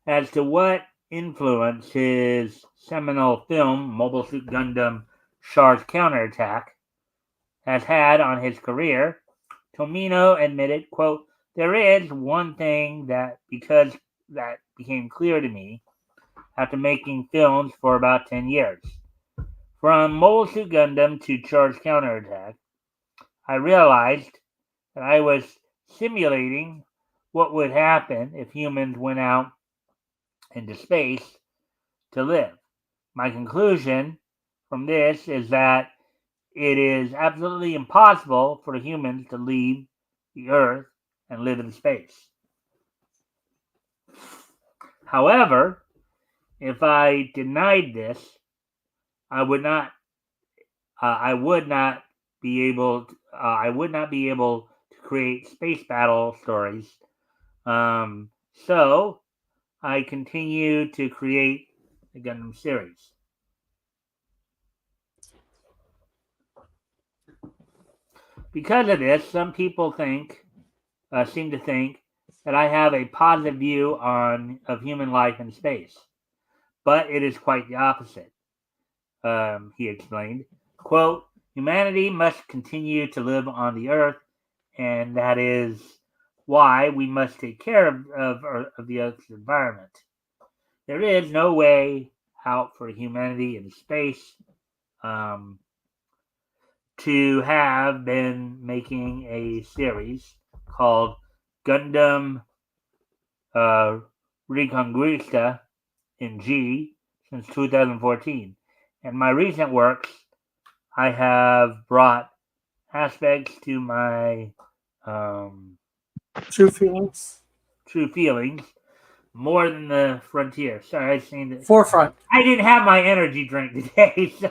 as to what influence his seminal film, Mobile Suit Gundam Char's Counterattack, has had on his career, Tomino admitted, quote, there is one thing that became clear to me after making films for about 10 years. From Mobile Suit Gundam to Char's Counterattack, I realized that I was simulating what would happen if humans went out into space to live. My conclusion from this is that it is absolutely impossible for humans to leave the Earth and live in space. However, if I denied this, I would not be able to create space battle stories. So I continue to create the Gundam series. Because of this, some people seem to think that I have a positive view of human life in space, but it is quite the opposite. He explained, quote, humanity must continue to live on the Earth, and that is why we must take care of the Earth's environment. There is no way out for humanity in space. To have been making a series called Gundam Reconquista in G since 2014. And my recent works, I have brought aspects to my
True feelings.
More than the frontier. Sorry, I seen it.
Forefront.
I didn't have my energy drink today, so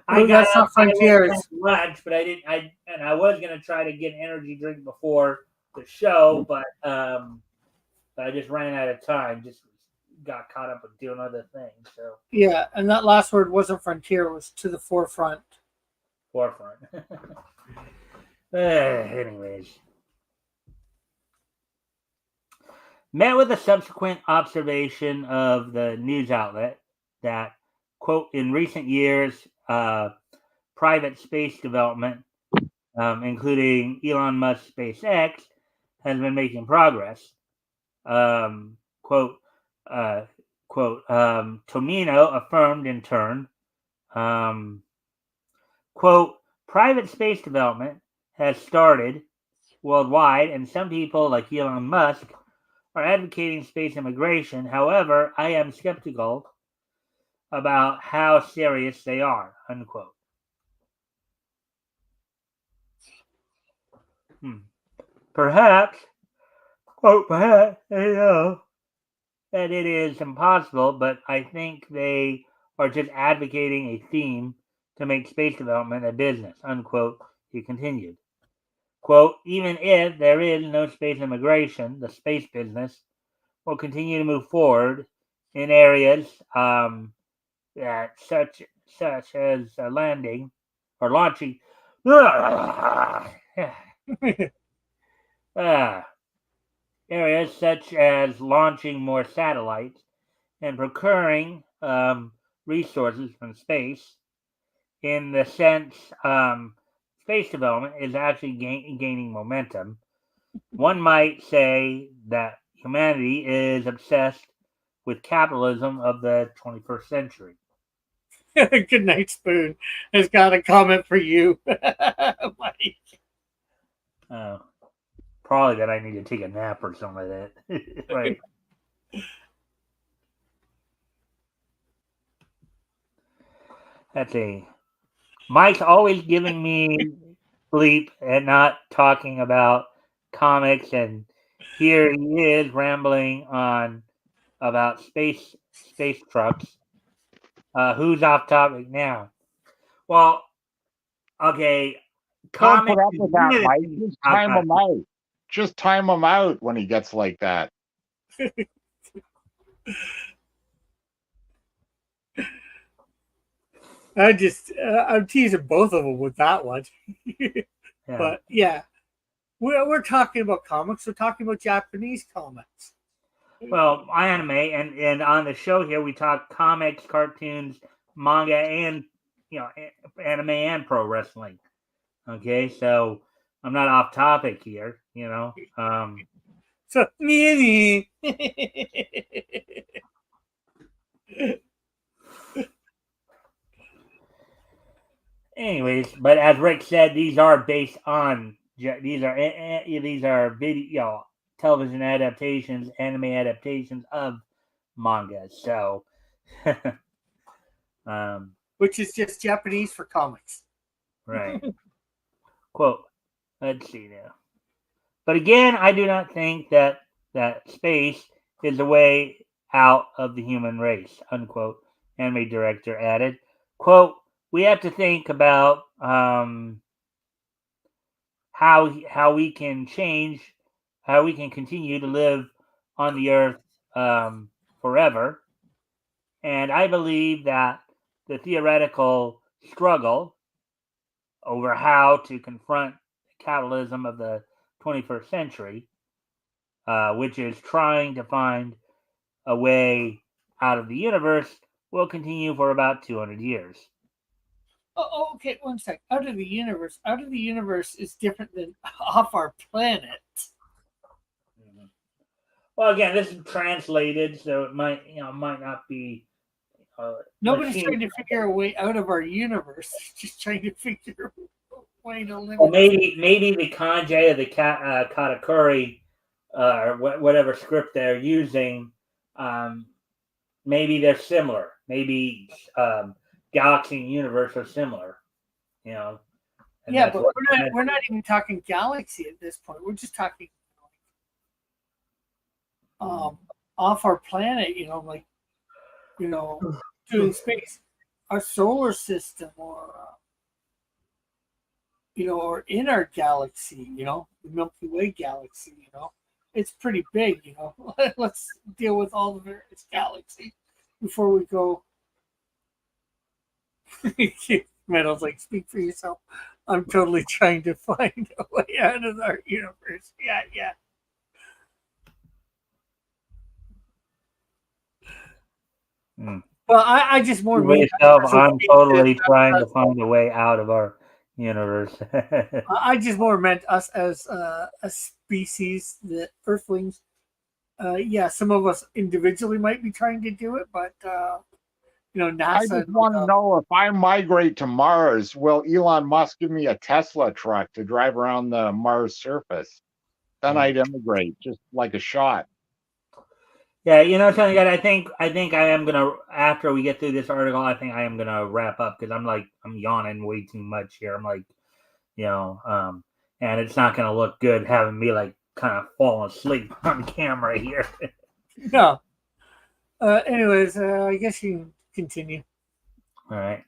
I got
that's
up,
not frontiers.
I went to lunch, but I didn't. I was gonna try to get an energy drink before the show, but I just ran out of time. Just got caught up with doing other things. So
yeah, and that last word wasn't frontier; it was to the forefront.
Forefront. Anyways. Met with a subsequent observation of the news outlet that, quote, in recent years, private space development, including Elon Musk's SpaceX, has been making progress. Quote, Tomino affirmed in turn, quote, private space development has started worldwide, and some people like Elon Musk are advocating space immigration. However, I am skeptical about how serious they are, unquote. Perhaps, quote, perhaps they know that it is impossible, but I think they are just advocating a theme to make space development a business, unquote, he continued. Quote, even if there is no space immigration, the space business will continue to move forward in areas that such as landing or launching areas such as launching more satellites and procuring resources from space. In the sense, space development is actually gaining momentum. One might say that humanity is obsessed with capitalism of the 21st century.
Good night, Spoon has got a comment for you, Mike.
Oh, probably that I need to take a nap or something like that. Right. let's see. Mike's always giving me sleep and not talking about comics, and here he is rambling on about space trucks. Who's off topic now? Well, okay,
Don't put
comics
up
is
with
one
that,
of the
Mike.
things
Just
to talk
time
about.
him out. Just time him out when he gets like that.
I'm teasing both of them with that one.
Yeah.
But yeah, we're talking about comics. We're talking about Japanese comics.
Well, anime, and on the show here we talk comics, cartoons, manga, and anime and pro wrestling. Okay, so I'm not off topic here.
So me.
Anyways, but as Rick said, these are based on these are video television adaptations, anime adaptations of manga. So,
Which is just Japanese for comics.
right. Quote. Let's see now. But again, I do not think that space is the way out of the human race. Unquote. Anime director added. Quote. We have to think about how we can change, how we can continue to live on the earth forever. And I believe that the theoretical struggle over how to confront the capitalism of the 21st century, which is trying to find a way out of the universe, will continue for about 200 years.
Oh, okay, one sec. Out of the universe. Out of the universe is different than off our planet.
Well, again, this is translated, so it might not be.
Nobody's trying to figure a way out of our universe. Just trying to figure a way to live.
Well, maybe the kanji of the katakuri, or whatever script they're using, maybe they're similar. Maybe galaxy and universe are similar.
Yeah, but we're not even talking galaxy at this point. We're just talking off our planet. Doing space, our solar system, or or in our galaxy. The Milky Way galaxy. It's pretty big. Let's deal with all the various galaxies before we go. Metal's like, speak for yourself. I'm totally trying to find a way out of our universe. Yeah. Well, I just more mean
I'm totally trying to find a way out of our universe.
I just more meant us as a species, the Earthlings. Yeah, some of us individually might be trying to do it, but NASA.
I just want to know, if I migrate to Mars, will Elon Musk give me a Tesla truck to drive around the Mars surface? Then I'd immigrate, just like a shot.
Yeah, something that I think I am gonna, after we get through this article, I think I am gonna wrap up, because I'm yawning way too much here. I'm like, and it's not gonna look good having me like kind of fall asleep on camera here.
No. Anyways, I guess you can continue.
All right.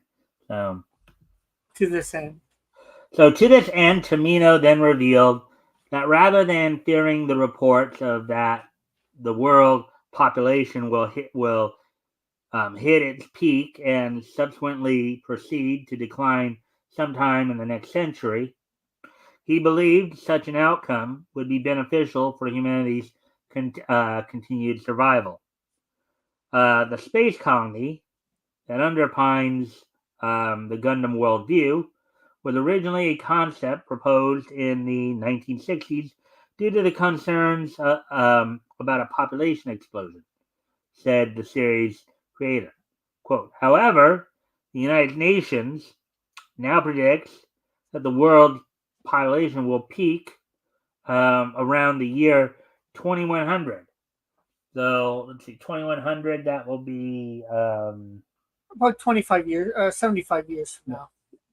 To this end.
So to this end, Tamino then revealed that rather than fearing the reports of that the world population will hit its peak and subsequently proceed to decline sometime in the next century, he believed such an outcome would be beneficial for humanity's continued survival. The space colony that underpins the Gundam worldview was originally a concept proposed in the 1960s due to the concerns about a population explosion, said the series creator. Quote, however, the United Nations now predicts that the world population will peak around the year 2100. So let's see, 2100, that will be
about 25 years, 75 years from now.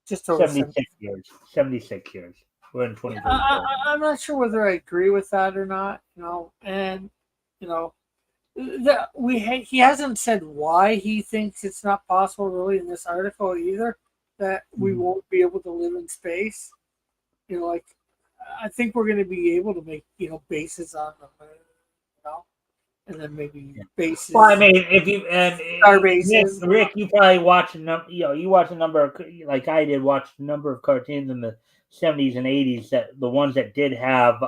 Just over
76 years. 76 years. We're in 2034.
I'm not sure whether I agree with that or not. And he hasn't said why he thinks it's not possible really in this article either that we won't be able to live in space. Like I think we're going to be able to make bases on the moon, and then maybe bases.
Well, I mean, if you
star bases.
Rick, you probably watch you watch a number of, like I did, watch a number of cartoons in the 70s and 80s, that the ones that did have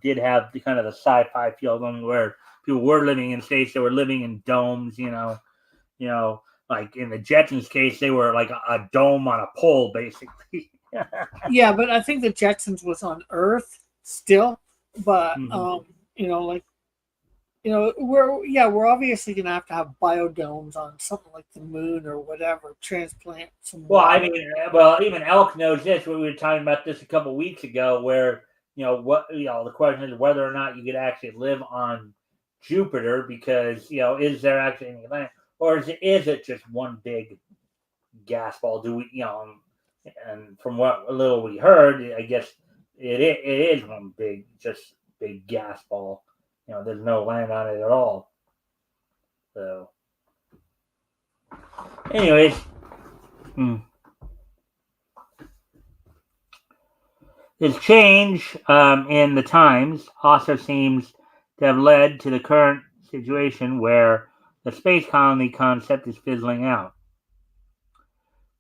did have the kind of the sci-fi feel on, where people were living in space. They were living in domes, like in the Jetsons case, they were like a dome on a pole, basically.
Yeah, but I think the Jetsons was on Earth still, but we're obviously gonna have biodomes on something like the moon or whatever. Transplant some.
Well, I mean, even Elk knows this. We were talking about this a couple of weeks ago, where the question is whether or not you could actually live on Jupiter, because is there actually any land, or is it just one big gas ball? Do we and from what little we heard, I guess it is one big gas ball. There's no land on it at all. So, anyways, this change in the times also seems to have led to the current situation where the space colony concept is fizzling out.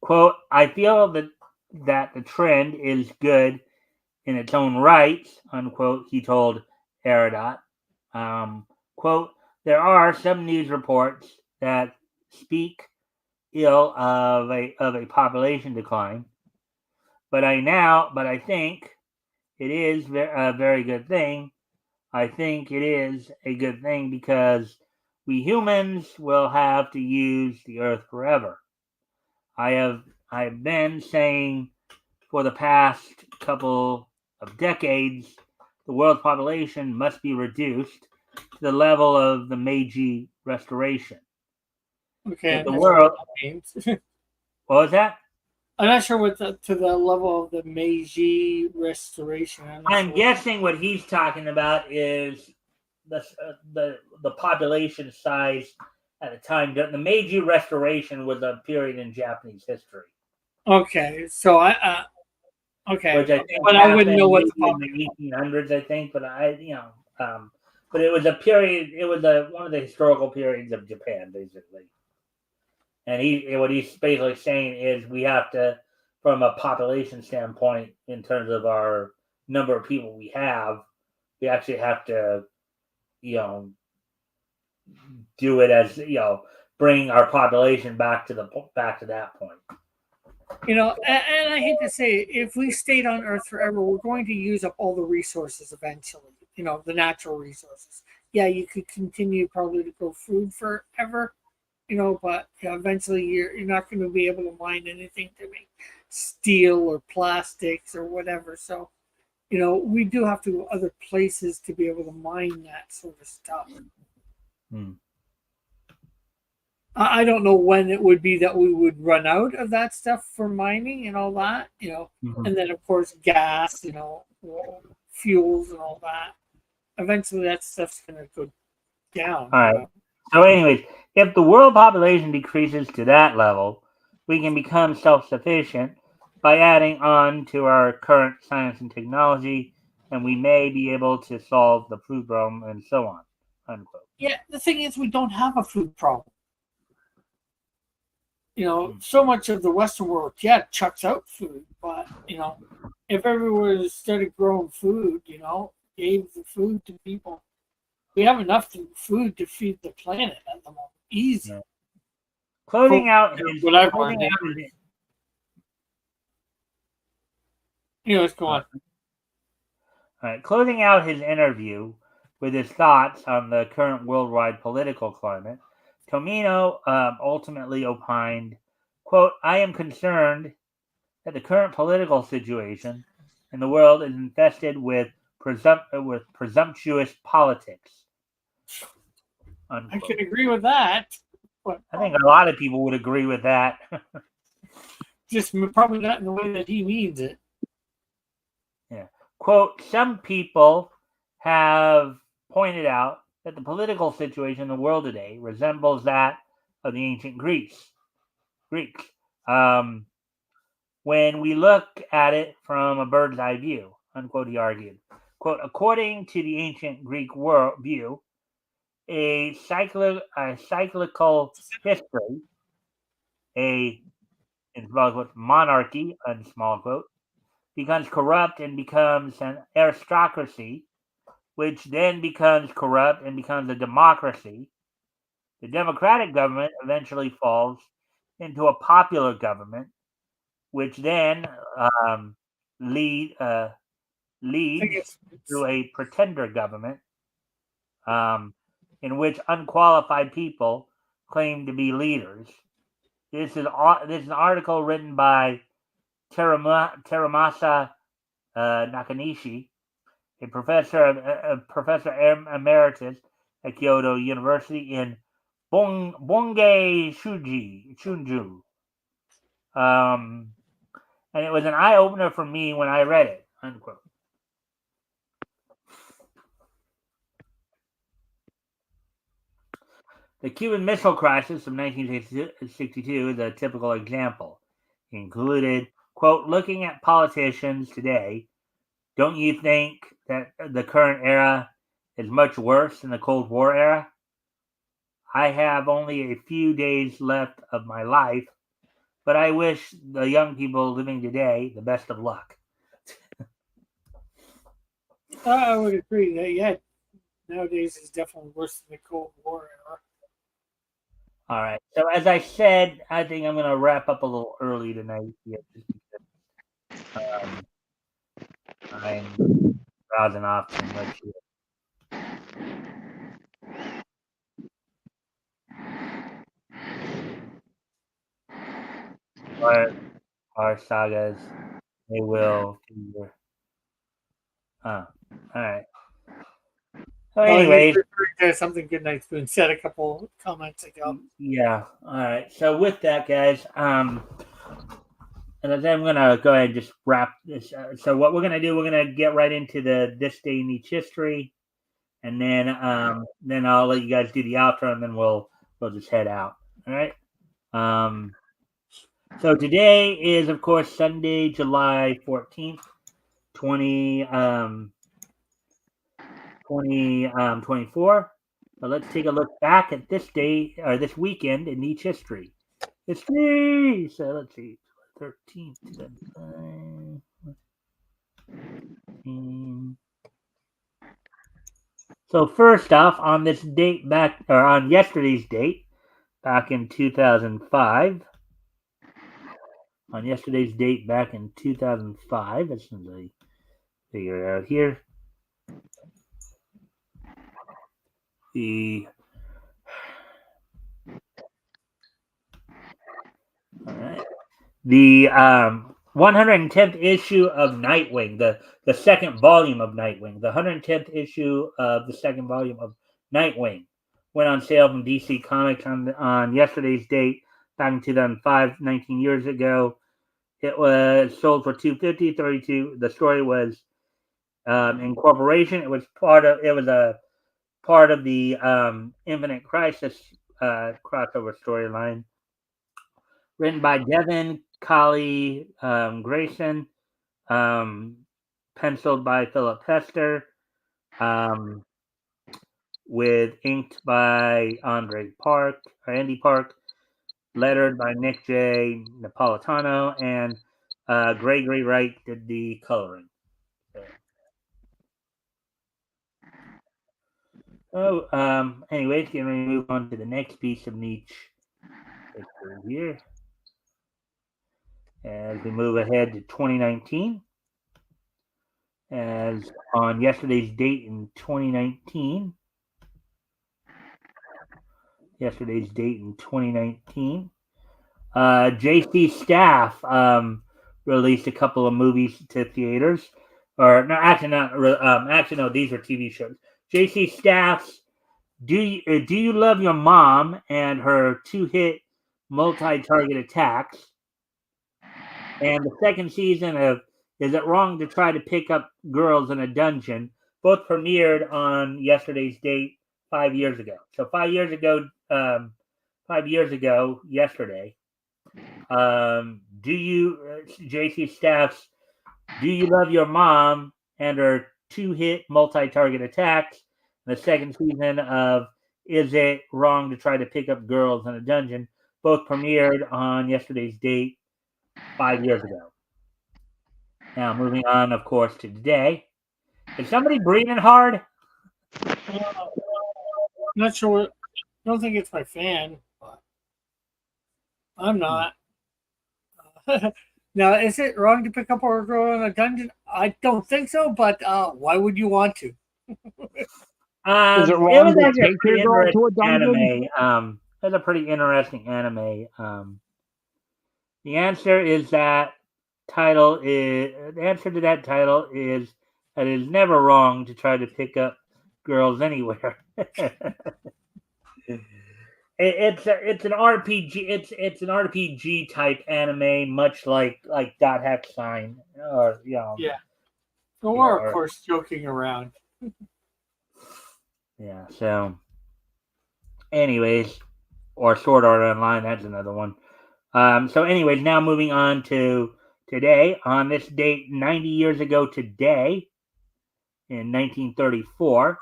Quote, I feel that the trend is good in its own right, unquote, he told Erodot. Quote, there are some news reports that speak ill of a population decline, but I think it is a very good thing. I think it is a good thing because we humans will have to use the Earth forever. I have been saying for the past couple of decades, the world's population must be reduced to the level of the Meiji Restoration.
Okay.
The world. What was that?
I'm not sure what to the level of the Meiji Restoration.
I'm guessing what he's talking about is the population size at the time. The Meiji Restoration was a period in Japanese history.
Okay, so okay,
which I think
but I wouldn't know what
in the 1800s. I think, but but it was a period. It was one of the historical periods of Japan, basically. And what he's basically saying is we have to, from a population standpoint, in terms of our number of people we actually have to, do it as bring our population back to that point.
And I hate to say it, if we stayed on Earth forever, we're going to use up all the resources eventually. The natural resources. Yeah, you could continue probably to grow food forever, but eventually you're not going to be able to mine anything to make steel or plastics or whatever. So, we do have to go other places to be able to mine that sort of stuff. I don't know when it would be that we would run out of that stuff for mining and all that, and then of course gas, fuels and all that. Eventually that stuff's going to go down.
All right. So anyways, if the world population decreases to that level, we can become self-sufficient by adding on to our current science and technology, and we may be able to solve the food problem and so on, unquote.
Yeah, the thing is we don't have a food problem. So much of the Western world, chucks out food, but if everyone started growing food, gave the food to people, we have enough food to feed the planet at the moment. Easy.
Yeah. Closing out his.
Anyways, go on.
All right, closing out his interview with his thoughts on the current worldwide political climate, Tomino ultimately opined, quote, I am concerned that the current political situation in the world is infested with presumptuous politics. Unquote.
I can agree with that. But
I think a lot of people would agree with that.
just probably not in the way that he means it.
Yeah. Quote, some people have pointed out that the political situation in the world today resembles that of the ancient Greeks. When we look at it from a bird's eye view, unquote, he argued. Quote, according to the ancient Greek world view, a cyclical history, in small quotes, monarchy, small quote, becomes corrupt and becomes an aristocracy, which then becomes corrupt and becomes a democracy. The democratic government eventually falls into a popular government, which then leads to a pretender government in which unqualified people claim to be leaders. This is an article written by Teramasa Nakanishi, a professor emeritus at Kyoto University in Bongei Shunju. And it was an eye opener for me when I read it. Unquote. The Cuban Missile Crisis of 1962 is a typical example. It included, quote, looking at politicians today, don't you think that the current era is much worse than the Cold War era? I have only a few days left of my life, but I wish the young people living today the best of luck.
I would agree that, yeah, nowadays is definitely worse than the Cold War era.
All right. So as I said, I think I'm going to wrap up a little early tonight. Yeah, just because I'm browsing off too much here. Our sagas, they will figure. All right. So anyways,
something good night's been said a couple comments ago.
Yeah. All right. So with that, guys, and then I'm gonna go ahead and just wrap this. So what we're gonna do, we're gonna get right into this day in each history, and then I'll let you guys do the outro, and then we'll just head out. All right. So today is, of course, Sunday, July 14th, 2024. So let's take a look back at this day or this weekend in each history. History. So let's see, 13th. So first off, on this date on yesterday's date, back in 2005. On yesterday's date back in 2005, as soon as I figure it out here, the 110th issue of Nightwing, the second volume of Nightwing, the 110th issue of the second volume of Nightwing went on sale from DC Comics on yesterday's date, back in 2005, 19 years ago. It was sold for $250, $32. The story was Incorporation. It was a part of the Infinite Crisis crossover storyline, written by Devin Colley Grayson, penciled by Philip Hester, with inked by Andy Park, lettered by Nick J. Napolitano, and Gregory Wright did the coloring. Anyways, can we move on to the next piece of niche here as we move ahead to 2019. As on yesterday's date in 2019, JC Staff released a couple of movies to theaters. Or no, actually not. Actually, no. These are TV shows. JC Staff's Do you love your mom and her 2-hit multi-target attacks? And the second season of Is It Wrong to Try to Pick Up Girls in a Dungeon both premiered on yesterday's date 5 years ago. So 5 years ago, 5 years ago yesterday. Do you, JC Staffs, do you love your mom and her 2-hit multi-target attacks? The second season of Is It Wrong to Try to Pick Up Girls in a Dungeon both premiered on yesterday's date 5 years ago. Now, moving on, of course, to today. Is somebody breathing hard?
Not sure. I don't think it's my fan. But I'm not. Now, is it wrong to pick up a girl in a dungeon? I don't think so, but why would you want to?
Is it wrong to take your girl to a dungeon?
Anime. It's a pretty interesting anime. The answer is that the answer to that title is that it is never wrong to try to pick up girls anywhere. It's an RPG. It's an RPG type anime, much like Dot Hack Sign, or
Yeah. Or of course joking around.
Yeah. So, anyways, or Sword Art Online. That's another one. So, anyways, now moving on to today. On this date, 90 years ago today, in 1934,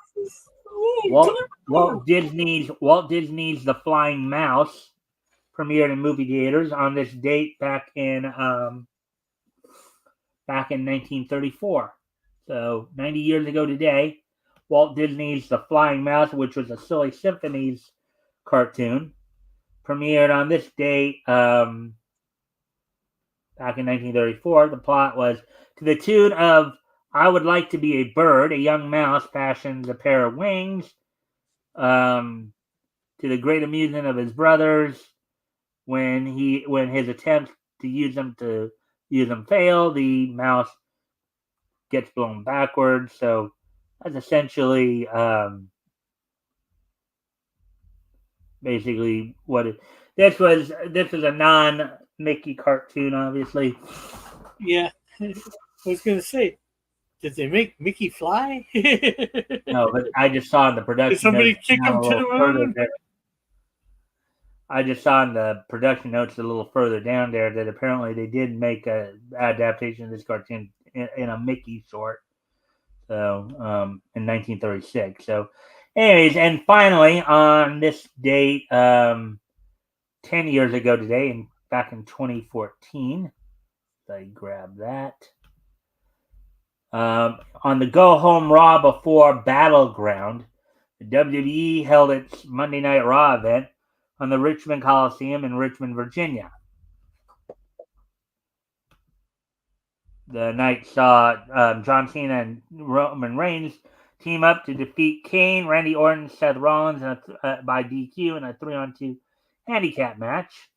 Walt Disney's The Flying Mouse premiered in movie theaters on this date back in 1934. So 90 years ago today, Walt Disney's The Flying Mouse, which was a Silly Symphonies cartoon, premiered on this date back in 1934. The plot was to the tune of I Would Like to Be a Bird, a young mouse fashions a pair of wings. To the great amusement of his brothers, when his attempts to use them fail, the mouse gets blown backwards. So that's essentially basically what it. This was a non-Mickey cartoon, obviously.
Yeah, I was gonna say, did they make Mickey fly?
No, but I just saw in the production.
Did somebody kick him to the moon?
I just saw in the production notes a little further down there that apparently they did make an adaptation of this cartoon in a Mickey sort. So in 1936. So, anyways, and finally on this date, 10 years ago today, and back in 2014, I grab that. On the Go Home Raw before Battleground, the WWE held its Monday Night Raw event on the Richmond Coliseum in Richmond, Virginia. The night saw John Cena and Roman Reigns team up to defeat Kane, Randy Orton, Seth Rollins by DQ in a 3-on-2 handicap match.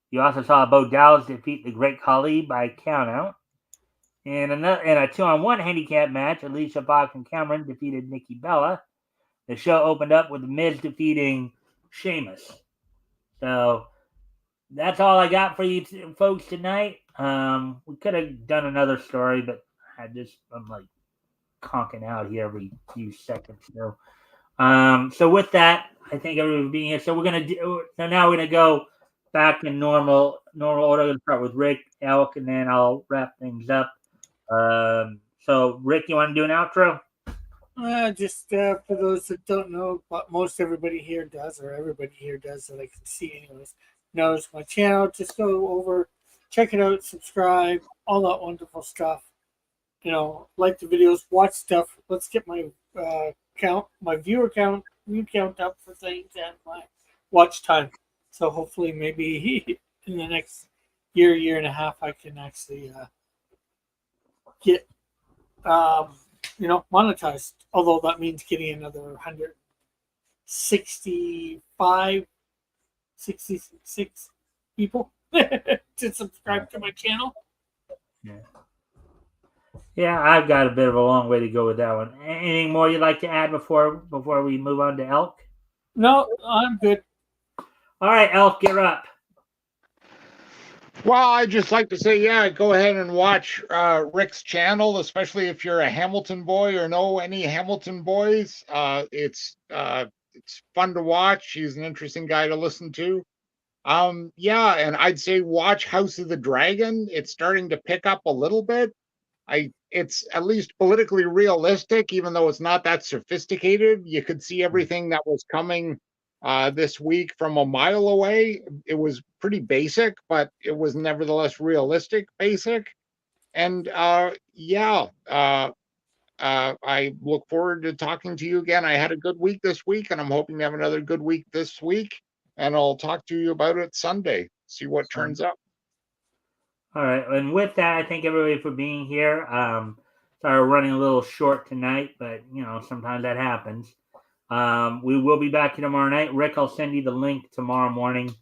You also saw Bo Dallas defeat the Great Khali by countout. In a 2-on-1 handicap match, Alicia Fox and Cameron defeated Nikki Bella. The show opened up with The Miz defeating Sheamus. So that's all I got for you folks tonight. We could have done another story, but I'm like conking out here every few seconds. So with that, I thank everyone for being here. So now we're gonna go back in normal order. I'm gonna start with Rick, Elk, and then I'll wrap things up. So Rick, you want to do an outro?
Just for those that don't know, but most everybody here does that I can see anyways, knows my channel. Just go over, check it out, subscribe, all that wonderful stuff. Like the videos, watch stuff. Let's get my view count up for things, and my watch time. So hopefully maybe in the next year and a half, I can actually get monetized. Although that means getting another 66 people to subscribe to my channel.
Yeah, I've got a bit of a long way to go with that one. Anything more you'd like to add before we move on to Elk?
No, I'm good.
All right, Elf, get up.
Well, I just like to say, yeah, go ahead and watch Rick's channel, especially if you're a Hamilton boy or know any Hamilton boys. It's fun to watch. He's an interesting guy to listen to. Yeah, and I'd say watch House of the Dragon. It's starting to pick up a little bit. It's at least politically realistic, even though it's not that sophisticated. You could see everything that was coming this week from a mile away. It was pretty basic, but it was nevertheless realistic basic. And I look forward to talking to you again. I had a good week this week, and I'm hoping to have another good week this week. And I'll talk to you about it Sunday. See what turns up.
All right, and with that, I thank everybody for being here. Sorry, we're running a little short tonight, but sometimes that happens. We will be back here tomorrow night. Rick, I'll send you the link tomorrow morning.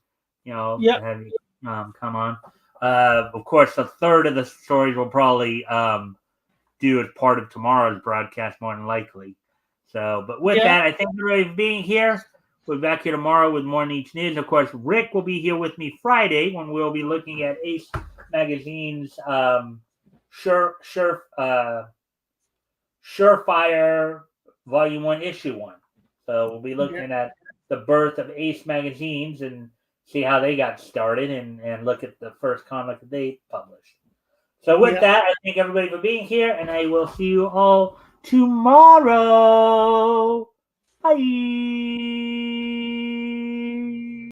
Have you come on. Of course, a third of the stories will probably do as part of tomorrow's broadcast, more than likely. So, but with that, I thank everybody for being here. We'll be back here tomorrow with more Niche News. Of course, Rick will be here with me Friday when we'll be looking at Ace Magazine's Surefire Volume 1, Issue 1. So we'll be looking at the birth of Ace Magazines and see how they got started and look at the first comic that they published. So with that, I thank everybody for being here, and I will see you all tomorrow. Bye.